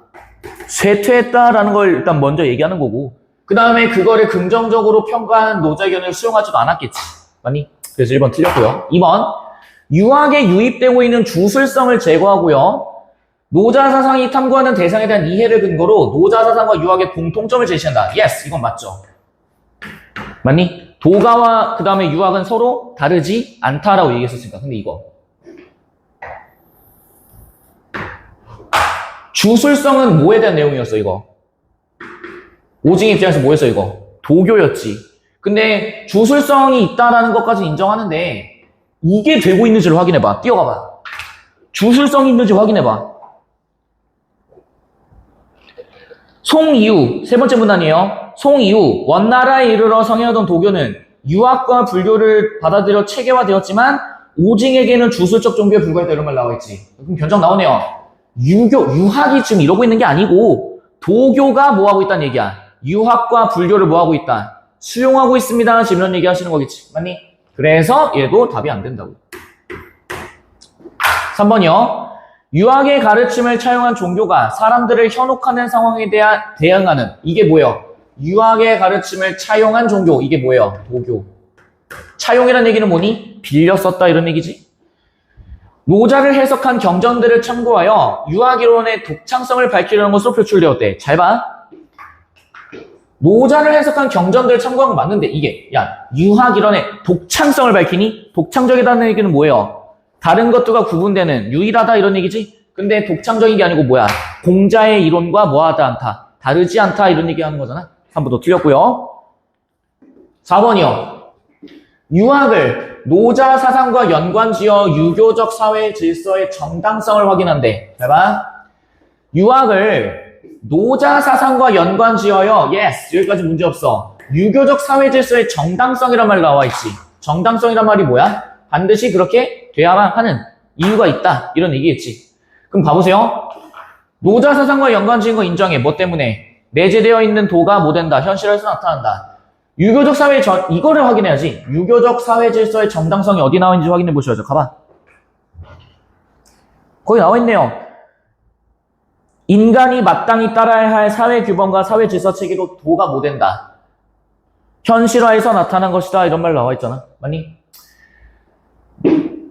Speaker 1: 쇠퇴했다라는 걸 일단 먼저 얘기하는 거고 그 다음에 그거를 긍정적으로 평가한 노자의 견해를 수용하지도 않았겠지. 맞니? 그래서 1번 틀렸고요. 2번 유학에 유입되고 있는 주술성을 제거하고요. 노자 사상이 탐구하는 대상에 대한 이해를 근거로 노자 사상과 유학의 공통점을 제시한다. Yes, 이건 맞죠. 맞니? 도가와 그 다음에 유학은 서로 다르지 않다라고 얘기했었으니까. 근데 이거 주술성은 뭐에 대한 내용이었어 이거? 오징 입장에서 뭐였어 이거? 도교였지. 근데 주술성이 있다라는 것까지는 인정하는데 이게 되고 있는지를 확인해봐. 뛰어가봐. 주술성이 있는지 확인해봐. 송이후 세 번째 문단이에요. 송이후 원나라에 이르러 성행하던 도교는 유학과 불교를 받아들여 체계화되었지만 오징에게는 주술적 종교에 불과했다 이런 말 나와있지. 그럼 견적 나오네요. 유학이 지금 이러고 있는 게 아니고 도교가 뭐하고 있다는 얘기야. 유학과 불교를 뭐하고 있다. 수용하고 있습니다. 지금 이런 얘기 하시는 거겠지. 맞니? 그래서 얘도 답이 안 된다고. 3번이요. 유학의 가르침을 차용한 종교가 사람들을 현혹하는 상황에 대응하는 이게 뭐예요? 유학의 가르침을 차용한 종교 이게 뭐예요? 도교. 차용이라는 얘기는 뭐니? 빌려 썼다 이런 얘기지. 노자를 해석한 경전들을 참고하여 유학이론의 독창성을 밝히려는 것으로 표출되었대. 잘 봐. 노자를 해석한 경전들을 참고한 건 맞는데 이게 유학이론의 독창성을 밝히니? 독창적이라는 얘기는 뭐예요? 다른 것들과 구분되는 유일하다 이런 얘기지? 근데 독창적인 게 아니고 뭐야? 공자의 이론과 뭐하다 않다. 다르지 않다 이런 얘기 하는 거잖아. 3번도 틀렸고요. 4번이요. 유학을 노자 사상과 연관지어 유교적 사회 질서의 정당성을 확인한대. 잘 봐. 유학을 노자 사상과 연관지어요. yes. 여기까지 문제 없어. 유교적 사회 질서의 정당성이란 말 나와 있지. 정당성이란 말이 뭐야? 반드시 그렇게 돼야만 하는 이유가 있다. 이런 얘기겠지. 그럼 봐보세요. 노자 사상과 연관지은 거 인정해. 뭐 때문에? 내재되어 있는 도가 뭐 된다? 현실에서 나타난다. 유교적 사회 이거를 확인해야지. 유교적 사회 질서의 정당성이 어디 나와 있는지 확인해 보셔야죠. 가봐. 거기 나와 있네요. 인간이 마땅히 따라야 할 사회 규범과 사회 질서 체계로 도가 뭐 된다. 현실화에서 나타난 것이다. 이런 말 나와 있잖아. 맞니?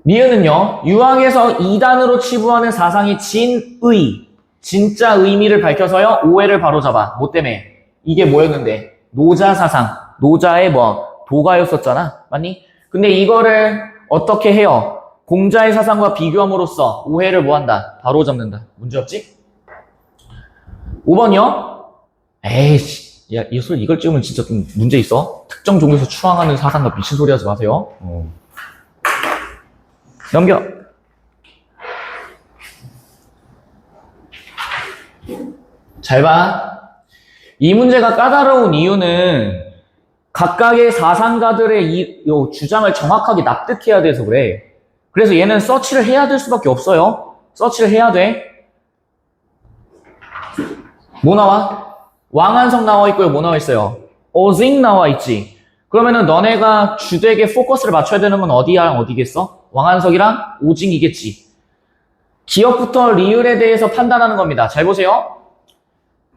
Speaker 1: 미은은요. 유학에서 이단으로 치부하는 사상이 진의, 진짜 의미를 밝혀서요. 오해를 바로잡아. 뭐 때문에? 이게 뭐였는데? 노자 사상. 노자의 도가였었잖아. 맞니? 근데 이거를 어떻게 해요? 공자의 사상과 비교함으로써 오해를 뭐한다? 바로잡는다. 문제없지? 5번이요. 에이씨. 야, 이걸 찍으면 진짜 좀 문제 있어. 특정 종에서 추앙하는 사상과 미친 소리 하지 마세요. 넘겨. 잘 봐. 이 문제가 까다로운 이유는 각각의 사상가들의 주장을 정확하게 납득해야 돼서 그래. 그래서 얘는 서치를 해야 될 수밖에 없어요. 서치를 해야 돼. 뭐 나와? 왕한석 나와 있고요. 뭐 나와 있어요? 오징 나와 있지. 그러면은 너네가 주되게 포커스를 맞춰야 되는 건 어디랑 어디겠어? 왕한석이랑 오징이겠지. 기억부터 리을에 대해서 판단하는 겁니다. 잘 보세요.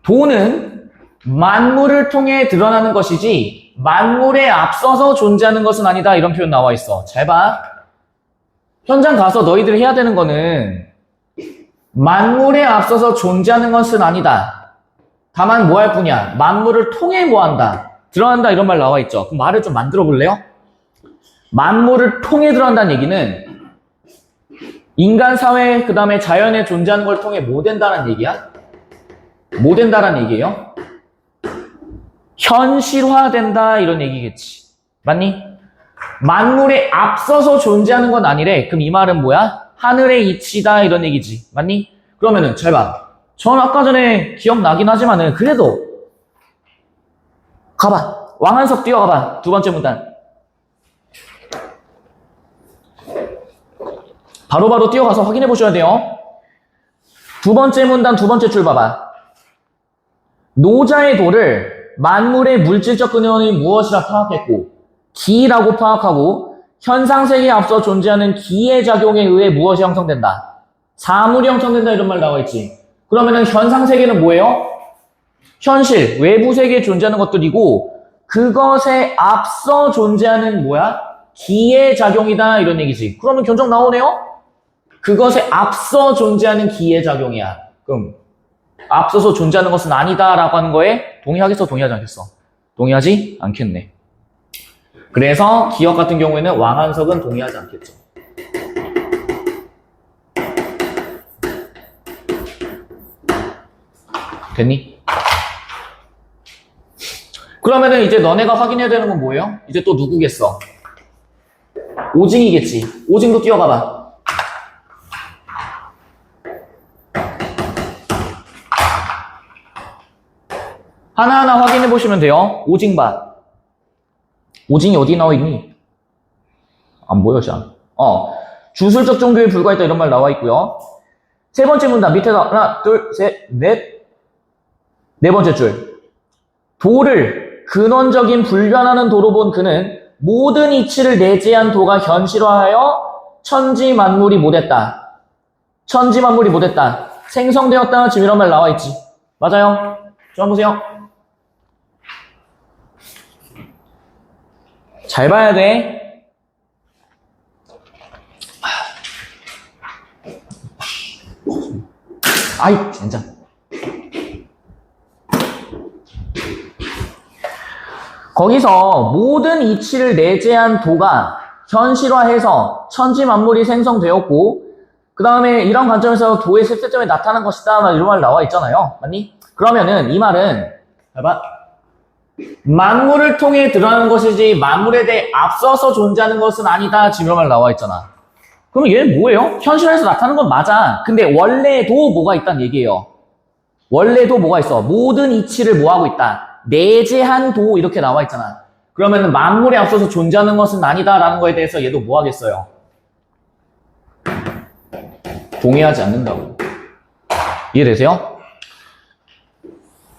Speaker 1: 도는 만물을 통해 드러나는 것이지 만물에 앞서서 존재하는 것은 아니다. 이런 표현 나와 있어. 잘 봐. 현장 가서 너희들이 해야 되는 거는 만물에 앞서서 존재하는 것은 아니다. 다만 뭐 할 뿐이야? 만물을 통해 뭐 한다? 드러난다 이런 말 나와 있죠. 그럼 말을 좀 만들어 볼래요? 만물을 통해 드러난다는 얘기는 인간 사회 그 다음에 자연에 존재하는 걸 통해 뭐 된다는 얘기야? 뭐 된다는 얘기예요? 현실화된다 이런 얘기겠지. 맞니? 만물에 앞서서 존재하는 건 아니래. 그럼 이 말은 뭐야? 하늘의 이치다 이런 얘기지. 맞니? 그러면은 잘 봐. 전 아까 전에 기억나긴 하지만은 그래도 가봐. 왕한석 뛰어가봐. 두 번째 문단. 바로바로 뛰어가서 확인해 보셔야 돼요. 두 번째 문단 두 번째 줄 봐봐. 노자의 도를 만물의 물질적 근원이 무엇이라 파악했고 기라고 파악하고 현상세계에 앞서 존재하는 기의 작용에 의해 무엇이 형성된다. 사물이 형성된다 이런 말 나와 있지. 그러면은 현상세계는 뭐예요? 현실, 외부 세계에 존재하는 것들이고 그것에 앞서 존재하는 뭐야? 기의 작용이다 이런 얘기지. 그러면 견적 나오네요? 그것에 앞서 존재하는 기의 작용이야. 그럼 앞서서 존재하는 것은 아니다 라고 하는 거에 동의하겠어? 동의하지 않겠어? 동의하지 않겠네. 그래서 기억 같은 경우에는 왕한석은 동의하지 않겠죠. 됐니? 그러면은 이제 너네가 확인해야 되는 건 뭐예요? 이제 또 누구겠어? 오징이겠지. 오징도 뛰어가봐. 하나하나 확인해 보시면 돼요. 오징 봐. 오징이 어디 나와 있니? 안 보여, 잘. 주술적 종교에 불과했다 이런 말 나와 있고요. 세 번째 문단 밑에다 하나, 둘, 셋, 넷. 네 번째 줄. 도를 근원적인 불변하는 도로 본 그는 모든 이치를 내재한 도가 현실화하여 천지 만물이 못했다. 천지 만물이 못했다. 생성되었다. 지금 이런 말 나와 있지. 맞아요. 좀 보세요. 잘 봐야 돼. 아이, 젠장. 거기서 모든 이치를 내재한 도가 현실화해서 천지 만물이 생성되었고 그 다음에 이런 관점에서 도의 실제점이 나타난 것이다 이런 말 나와 있잖아요. 맞니? 그러면은 이 말은 봐봐. 만물을 통해 드러나는 것이지 만물에 대해 앞서서 존재하는 것은 아니다. 지금 이런 말 나와 있잖아. 그러면 얘는 뭐예요? 현실에서 나타나는 건 맞아. 근데 원래도 뭐가 있다는 얘기예요. 원래도 뭐가 있어? 모든 이치를 뭐하고 있다? 내재한 도 이렇게 나와 있잖아. 그러면 만물에 앞서서 존재하는 것은 아니다라는 거에 대해서 얘도 뭐 하겠어요? 동의하지 않는다고. 이해되세요?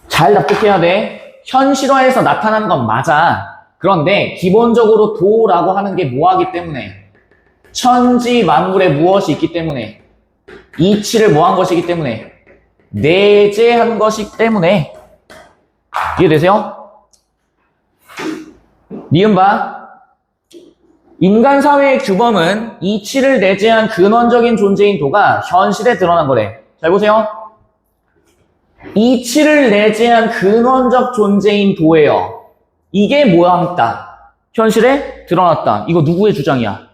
Speaker 1: 잘 납득해야 돼. 현실화에서 나타나는 건 맞아. 그런데 기본적으로 도라고 하는 게 뭐하기 때문에 천지 만물에 무엇이 있기 때문에 이치를 뭐한 것이기 때문에 내재한 것이기 때문에 이해되세요? 니은 봐. 인간 사회의 규범은 이치를 내재한 근원적인 존재인 도가 현실에 드러난 거래. 잘 보세요. 이치를 내재한 근원적 존재인 도예요. 이게 뭐합니까? 현실에 드러났다. 이거 누구의 주장이야?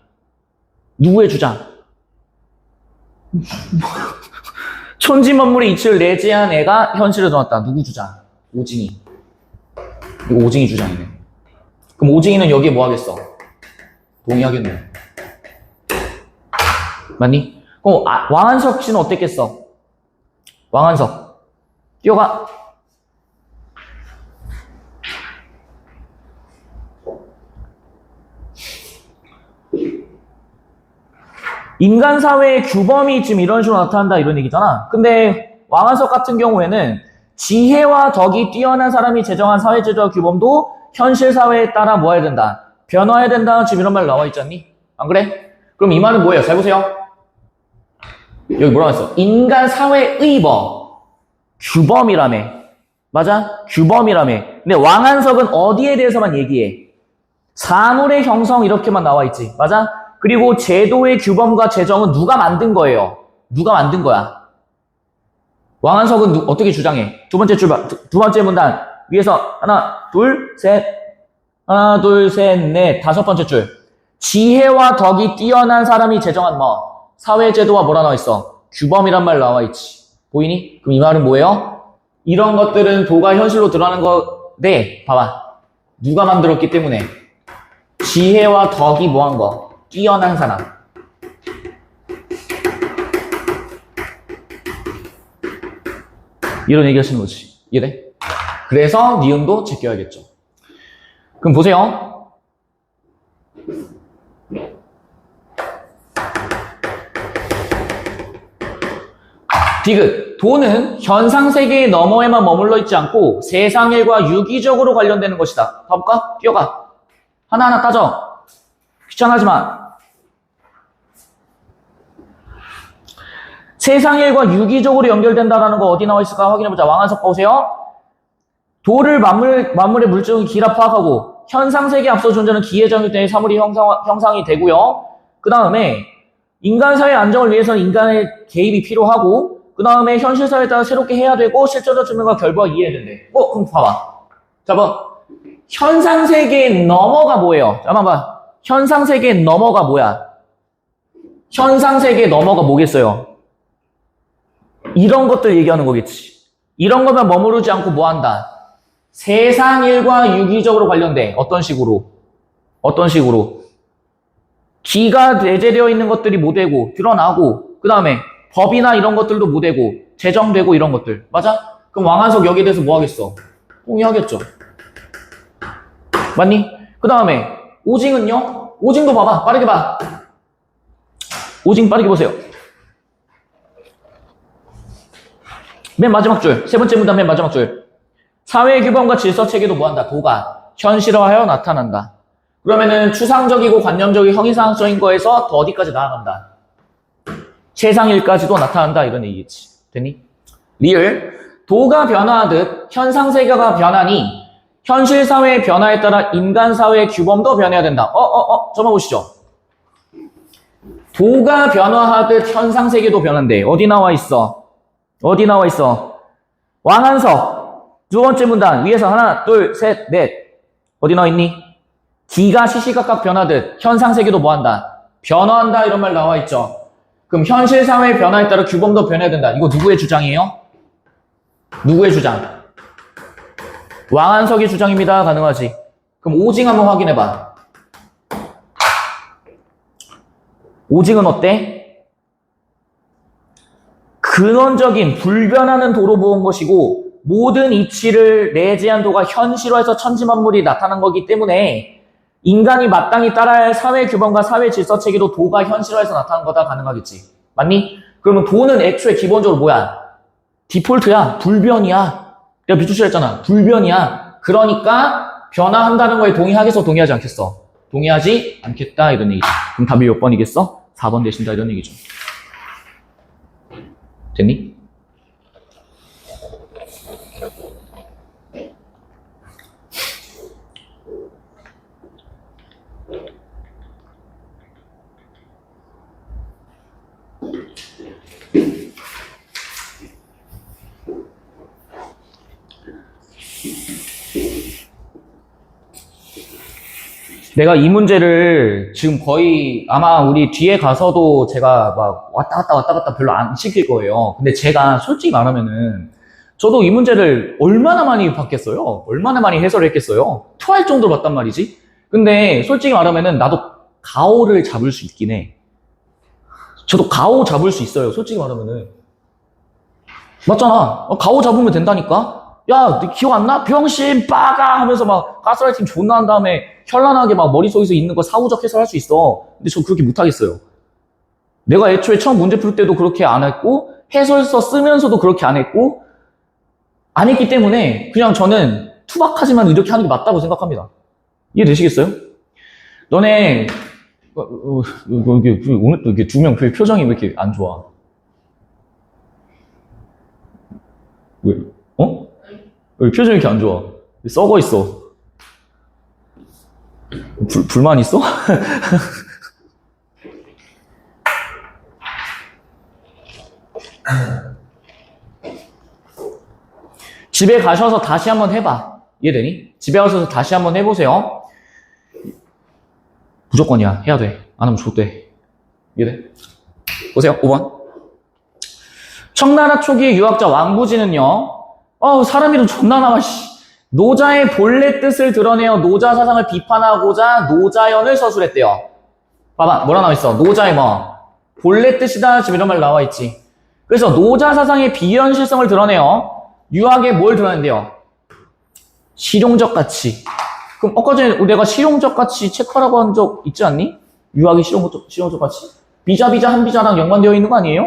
Speaker 1: 누구의 주장? 천지만물의 이치를 내재한 애가 현실에 드러났다. 누구 주장? 오징이. 이거 오징이 주장이네. 그럼 오징이는 여기에 뭐 하겠어? 동의하겠네. 맞니? 그럼 왕한석 씨는 어땠겠어? 왕한석. 뛰어가. 인간 사회의 규범이 지금 이런 식으로 나타난다 이런 얘기잖아. 근데 왕한석 같은 경우에는 지혜와 덕이 뛰어난 사람이 제정한 사회제도와 규범도 현실 사회에 따라 뭐 해야 된다? 변화해야 된다. 지금 이런 말 나와 있지 않니? 안 그래? 그럼 이 말은 뭐예요? 잘 보세요. 여기 뭐라고 했어? 인간 사회의 규범이라며. 맞아? 규범이라며. 근데 왕한석은 어디에 대해서만 얘기해? 사물의 형성 이렇게만 나와 있지. 맞아? 그리고 제도의 규범과 제정은 누가 만든 거예요? 누가 만든 거야? 왕한석은 어떻게 주장해? 두 번째 문단 위에서 하나, 둘, 셋, 넷, 다섯 번째 줄. 지혜와 덕이 뛰어난 사람이 제정한 뭐? 사회제도와 뭐라 나와 있어? 규범이란 말 나와 있지. 보이니? 그럼 이 말은 뭐예요? 이런 것들은 도가 현실로 드러나는 건데, 봐봐. 누가 만들었기 때문에? 지혜와 덕이 뭐한 거? 뛰어난 사람. 이런 얘기 하시는 거지. 이해돼? 그래서 니은도 제껴야겠죠. 그럼 보세요. 디귿. 도는 현상세계의 너머에만 머물러 있지 않고 세상일과 유기적으로 관련되는 것이다. 봐볼까? 뛰어가. 하나하나 따져. 귀찮아하지 마. 세상일과 유기적으로 연결된다라는 거 어디 나와 있을까 확인해보자. 왕한석 보세요. 도를 만물의 물질적인 기라 파악하고 현상세계에 앞서 존재하는 기회정일 때의 사물이 형상이 되고요. 그 다음에 인간사회의 안정을 위해서는 인간의 개입이 필요하고 그 다음에 현실사회에 따라 새롭게 해야 되고 실전적 증명과 결과가 이해해야 된대. 그럼 봐봐. 자, 봐. 현상세계의 너머가 뭐예요? 잠깐만 봐. 현상세계의 너머가 뭐야? 현상세계의 너머가 뭐겠어요? 이런 것들 얘기하는 거겠지. 이런 것만 머무르지 않고 뭐 한다? 세상 일과 유기적으로 관련돼. 어떤 식으로? 어떤 식으로? 기가 내재되어 있는 것들이 뭐 되고, 드러나고, 그 다음에 법이나 이런 것들도 뭐 되고, 제정되고 이런 것들. 맞아? 그럼 왕한석 여기에 대해서 뭐 하겠어? 동의하겠죠. 맞니? 그 다음에 오징은요? 오징도 봐봐. 빠르게 봐. 오징 빠르게 보세요. 맨 마지막 줄. 세 번째 문단 맨 마지막 줄. 사회의 규범과 질서체계도 뭐한다? 도가 현실화하여 나타난다. 그러면은 추상적이고 관념적이고 형이상학적인 거에서 더 어디까지 나아간다? 세상일까지도 나타난다. 이런 얘기겠지. 됐니? 리을. 도가 변화하듯 현상세계가 변하니 현실 사회의 변화에 따라 인간 사회의 규범도 변해야 된다. 저만 보시죠. 도가 변화하듯 현상 세계도 변한대. 어디 나와 있어? 어디 나와 있어? 왕한석. 두 번째 문단 위에서 하나, 둘, 셋, 넷. 어디 나와 있니? D가 시시각각 변하듯 현상 세계도 뭐한다? 변화한다 이런 말 나와 있죠. 그럼 현실 사회의 변화에 따라 규범도 변해야 된다. 이거 누구의 주장이에요? 누구의 주장? 왕한석의 주장입니다. 가능하지. 그럼 오징 한번 확인해봐. 오징은 어때? 근원적인 불변하는 도로 보온 것이고 모든 이치를 내재한 도가 현실화해서 천지만물이 나타난 거기 때문에 인간이 마땅히 따라야 할 사회 규범과 사회 질서 체계도 도가 현실화해서 나타난 거다. 가능하겠지. 맞니? 그러면 도는 애초에 기본적으로 뭐야? 디폴트야. 불변이야. 내가 밑줄 했잖아. 불변이야. 그러니까 변화한다는 거에 동의하겠어? 동의하지 않겠어? 동의하지 않겠다 이런 얘기죠. 그럼 답이 몇 번이겠어? 4번 되신다 이런 얘기죠. 됐니? 내가 이 문제를 지금 거의 아마 우리 뒤에 가서도 제가 막 왔다 갔다 별로 안 시킬 거예요. 근데 제가 솔직히 말하면은 저도 이 문제를 얼마나 많이 봤겠어요? 얼마나 많이 해설을 했겠어요? 토할 정도로 봤단 말이지? 근데 솔직히 말하면은 나도 가오를 잡을 수 있긴 해. 저도 가오 잡을 수 있어요. 솔직히 말하면은. 맞잖아. 가오 잡으면 된다니까? 야, 너 기억 안 나? 병신, 빠가! 하면서 막 가스라이팅 존나 한 다음에 현란하게 막 머릿속에서 있는 거 사후적 해설할 수 있어. 근데 저 그렇게 못하겠어요. 내가 애초에 처음 문제 풀 때도 그렇게 안 했고, 해설서 쓰면서도 그렇게 안 했고, 안 했기 때문에 그냥 저는 투박하지만 이렇게 하는 게 맞다고 생각합니다. 이해되시겠어요? 너네, 오늘 또 이렇게 두 명 표정이 왜 이렇게 안 좋아? 왜? 어? 왜 표정이 이렇게 안 좋아? 썩어 있어. 불만 있어? 집에 가셔서 다시 한번 해봐. 이해되니? 집에 가셔서 다시 한번 해보세요. 무조건이야. 해야 돼. 안 하면 좆돼. 이해돼? 보세요. 5번. 청나라 초기의 유학자 왕부지는요. 사람 이름 존나 나와, 씨. 노자의 본래 뜻을 드러내어 노자 사상을 비판하고자 노자연을 서술했대요. 봐봐, 뭐라 나와 있어? 노자의 뭐 본래 뜻이다 지금 이런 말 나와 있지. 그래서 노자 사상의 비현실성을 드러내어 유학에 뭘 드러낸대요? 실용적 가치. 그럼 아까 전에 내가 실용적 가치 체크하라고 한 적 있지 않니? 유학의 실용적 가치? 비자비자 한비자랑 연관되어 있는 거 아니에요?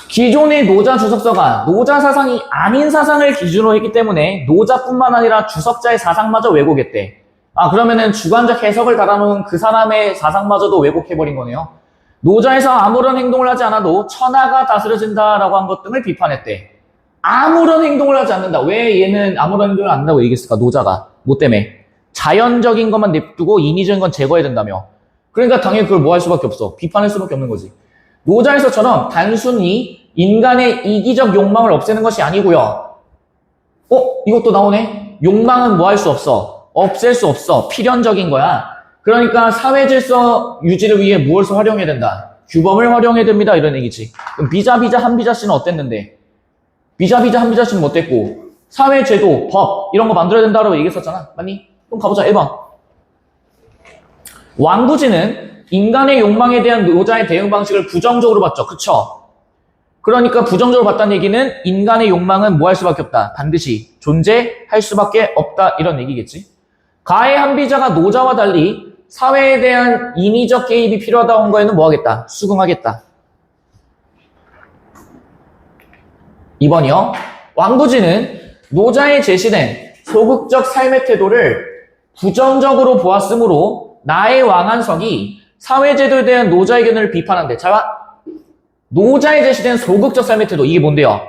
Speaker 1: 기존의 노자 주석서가 노자 사상이 아닌 사상을 기준으로 했기 때문에 노자뿐만 아니라 주석자의 사상마저 왜곡했대. 그러면은 주관적 해석을 달아놓은 그 사람의 사상마저도 왜곡해버린 거네요. 노자에서 아무런 행동을 하지 않아도 천하가 다스려진다라고 한 것 등을 비판했대. 아무런 행동을 하지 않는다. 왜 얘는 아무런 행동을 안 한다고 얘기했을까? 노자가. 뭐 때문에? 자연적인 것만 냅두고 인위적인 건 제거해야 된다며. 그러니까 당연히 그걸 뭐 할 수밖에 없어. 비판할 수밖에 없는 거지. 노자에서처럼 단순히 인간의 이기적 욕망을 없애는 것이 아니고요. 이것도 나오네. 욕망은 뭐 할 수 없어. 없앨 수 없어. 필연적인 거야. 그러니까 사회 질서 유지를 위해 무엇을 활용해야 된다. 규범을 활용해야 됩니다. 이런 얘기지. 그럼 비자비자 한비자 씨는 어땠는데? 비자비자 한비자 씨는 어땠고? 사회 제도, 법 이런 거 만들어야 된다고 얘기했었잖아. 맞니? 그럼 가보자. 1번. 왕부지는 인간의 욕망에 대한 노자의 대응 방식을 부정적으로 봤죠. 그쵸? 그러니까 부정적으로 봤다는 얘기는 인간의 욕망은 뭐 할 수밖에 없다. 반드시 존재할 수밖에 없다. 이런 얘기겠지. 가해 한비자가 노자와 달리 사회에 대한 인위적 개입이 필요하다는 거에는 뭐 하겠다? 수긍하겠다. 2번이요. 왕부지는 노자의 제시된 소극적 삶의 태도를 부정적으로 보았으므로 나의 왕한석이 사회제도에 대한 노자의 견해를 비판한대. 자, 노자의 제시된 소극적 삶의 태도, 이게 뭔데요?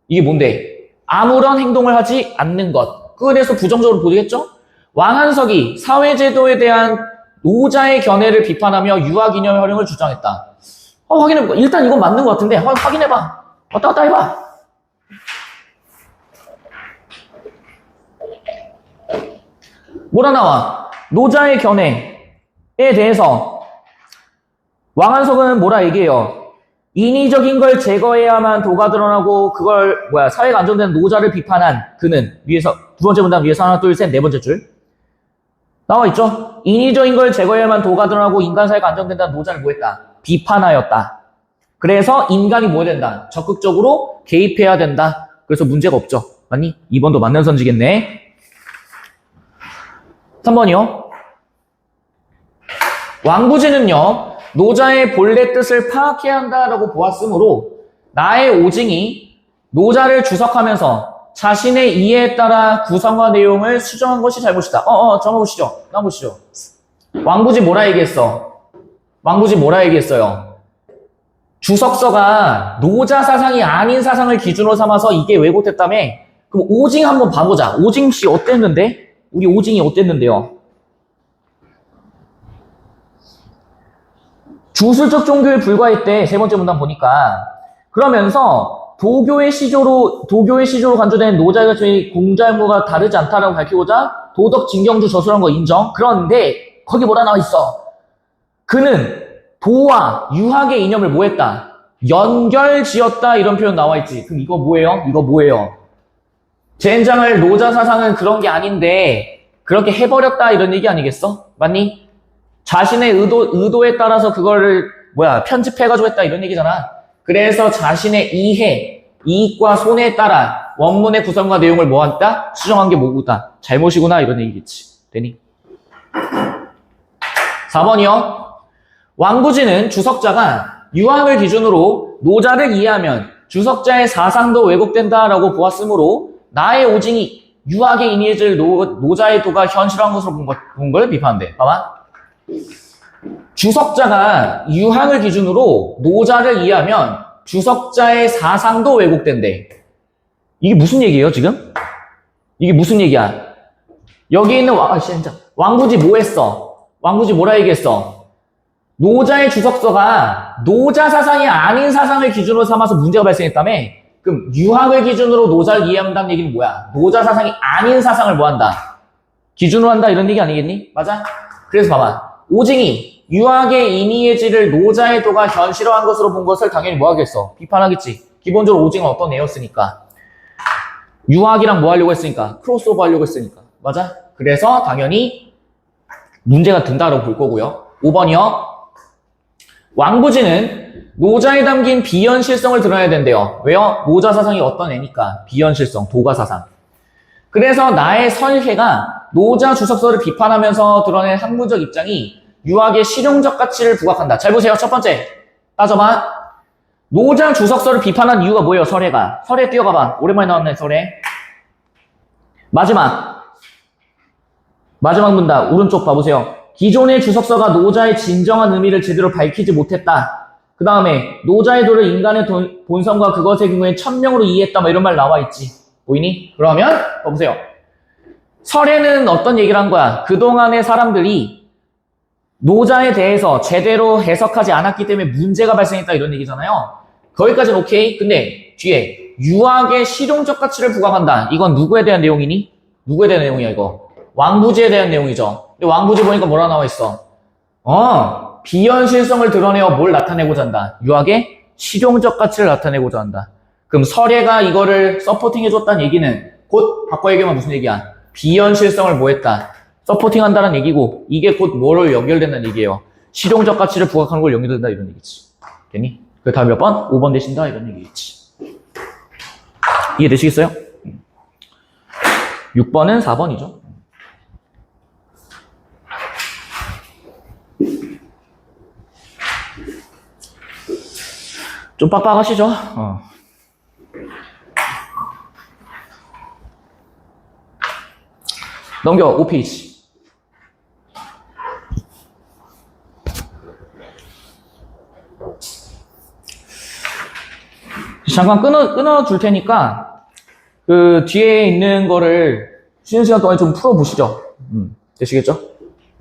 Speaker 1: 이게 뭔데? 아무런 행동을 하지 않는 것. 그거에 대해서 부정적으로 보겠죠? 왕한석이 사회제도에 대한 노자의 견해를 비판하며 유학이념의 활용을 주장했다. 확인해볼까? 일단 이건 맞는 것 같은데 확인해봐. 왔다 갔다 해봐. 뭐라 나와? 노자의 견해에 대해서 왕한석은 뭐라 얘기해요? 인위적인 걸 제거해야만 도가 드러나고 그걸 사회가 안정되는 노자를 비판한 그는 위에서 두 번째 문단 위에서 하나 둘 셋 네 번째 줄 나와 있죠? 인위적인 걸 제거해야만 도가 드러나고 인간 사회가 안정된다는 노자를 뭐했다? 비판하였다. 그래서 인간이 뭐 해야 된다? 적극적으로 개입해야 된다. 그래서 문제가 없죠. 맞니? 2번도 맞는 선지겠네. 3번이요. 왕부지는요. 노자의 본래 뜻을 파악해야 한다라고 보았으므로 나의 오징이 노자를 주석하면서 자신의 이해에 따라 구성과 내용을 수정한 것이 잘못이다. 정해보시죠. 나보시죠. 왕부지 뭐라 얘기했어? 왕부지 뭐라 얘기했어요? 주석서가 노자 사상이 아닌 사상을 기준으로 삼아서 이게 왜곡됐다며? 그럼 오징 한번 봐보자. 오징 씨 어땠는데? 우리 오징이 어땠는데요? 주술적 종교에 불과했대. 세 번째 문단 보니까. 그러면서 도교의 시조로 간주된 노자의 가치 공자의무가 다르지 않다라고 밝히고자 도덕 진경주 저술한 거 인정. 그런데 거기 뭐라 나와 있어? 그는 도와 유학의 이념을 뭐 했다? 연결지었다 이런 표현 나와 있지. 그럼 이거 뭐예요? 이거 뭐예요? 젠장을 노자 사상은 그런 게 아닌데 그렇게 해버렸다 이런 얘기 아니겠어? 맞니? 자신의 의도에 따라서 그거를 편집해가지고 했다 이런 얘기잖아. 그래서 자신의 이익과 손해에 따라 원문의 구성과 내용을 뭐한다? 수정한 게 뭐구나? 잘못이구나 이런 얘기겠지. 되니? 4번이요. 왕부지는 주석자가 유학을 기준으로 노자를 이해하면 주석자의 사상도 왜곡된다라고 보았으므로 나의 오징이 유학의 이미지를 노자의 도가 현실화한 것으로 본 걸 비판한대. 봐봐. 주석자가 유학을 기준으로 노자를 이해하면 주석자의 사상도 왜곡된대. 이게 무슨 얘기예요, 지금? 이게 무슨 얘기야? 여기 있는 왕부지 뭐 했어? 왕부지 뭐라 얘기했어? 노자의 주석서가 노자 사상이 아닌 사상을 기준으로 삼아서 문제가 발생했다며? 그럼 유학을 기준으로 노자를 이해한다는 얘기는 뭐야? 노자 사상이 아닌 사상을 뭐 한다? 기준으로 한다 이런 얘기 아니겠니? 맞아? 그래서 봐봐. 오징이 유학의 인의의지를 노자의 도가 현실화한 것으로 본 것을 당연히 뭐 하겠어? 비판하겠지. 기본적으로 오징은 어떤 애였으니까. 유학이랑 뭐 하려고 했으니까. 크로스오버 하려고 했으니까. 맞아? 그래서 당연히 문제가 된다고 볼 거고요. 5번이요. 왕부지는 노자에 담긴 비현실성을 드러내야 된대요. 왜요? 노자 사상이 어떤 애니까. 비현실성, 도가 사상. 그래서 나의 설해가 노자 주석서를 비판하면서 드러낸 학문적 입장이 유학의 실용적 가치를 부각한다. 잘 보세요. 첫 번째. 따져봐. 노자 주석서를 비판한 이유가 뭐예요? 설해가. 설해 뛰어가봐. 오랜만에 나왔네, 설해. 마지막 문단. 오른쪽 봐보세요. 기존의 주석서가 노자의 진정한 의미를 제대로 밝히지 못했다. 그 다음에 노자의 도를 인간의 본성과 그것의 경우에 천명으로 이해했다. 이런 말 나와 있지. 보이니? 그러면 봐보세요. 설에는 어떤 얘기를 한 거야? 그동안의 사람들이 노자에 대해서 제대로 해석하지 않았기 때문에 문제가 발생했다 이런 얘기잖아요. 거기까지는 오케이. 근데 뒤에 유학의 실용적 가치를 부각한다. 이건 누구에 대한 내용이니? 누구에 대한 내용이야 이거? 왕부지에 대한 내용이죠. 근데 왕부지 보니까 뭐라 나와 있어? 비현실성을 드러내어 뭘 나타내고자 한다. 유학의 실용적 가치를 나타내고자 한다. 그럼 설예가 이거를 서포팅 해줬다는 얘기는 곧 바꿔 얘기하면 무슨 얘기야? 비현실성을 뭐 했다? 서포팅 한다는 얘기고 이게 곧 뭐로 연결된다는 얘기예요. 실용적 가치를 부각하는 걸 연결된다 이런 얘기지. 됐니? 그 다음 몇 번? 5번 되신다 이런 얘기겠지. 이해되시겠어요? 6번은 4번이죠. 좀 빡빡하시죠? 넘겨 5페이지. 잠깐 끊어 줄 테니까 그 뒤에 있는 거를 쉬는 시간 동안에 좀 풀어 보시죠. 되시겠죠?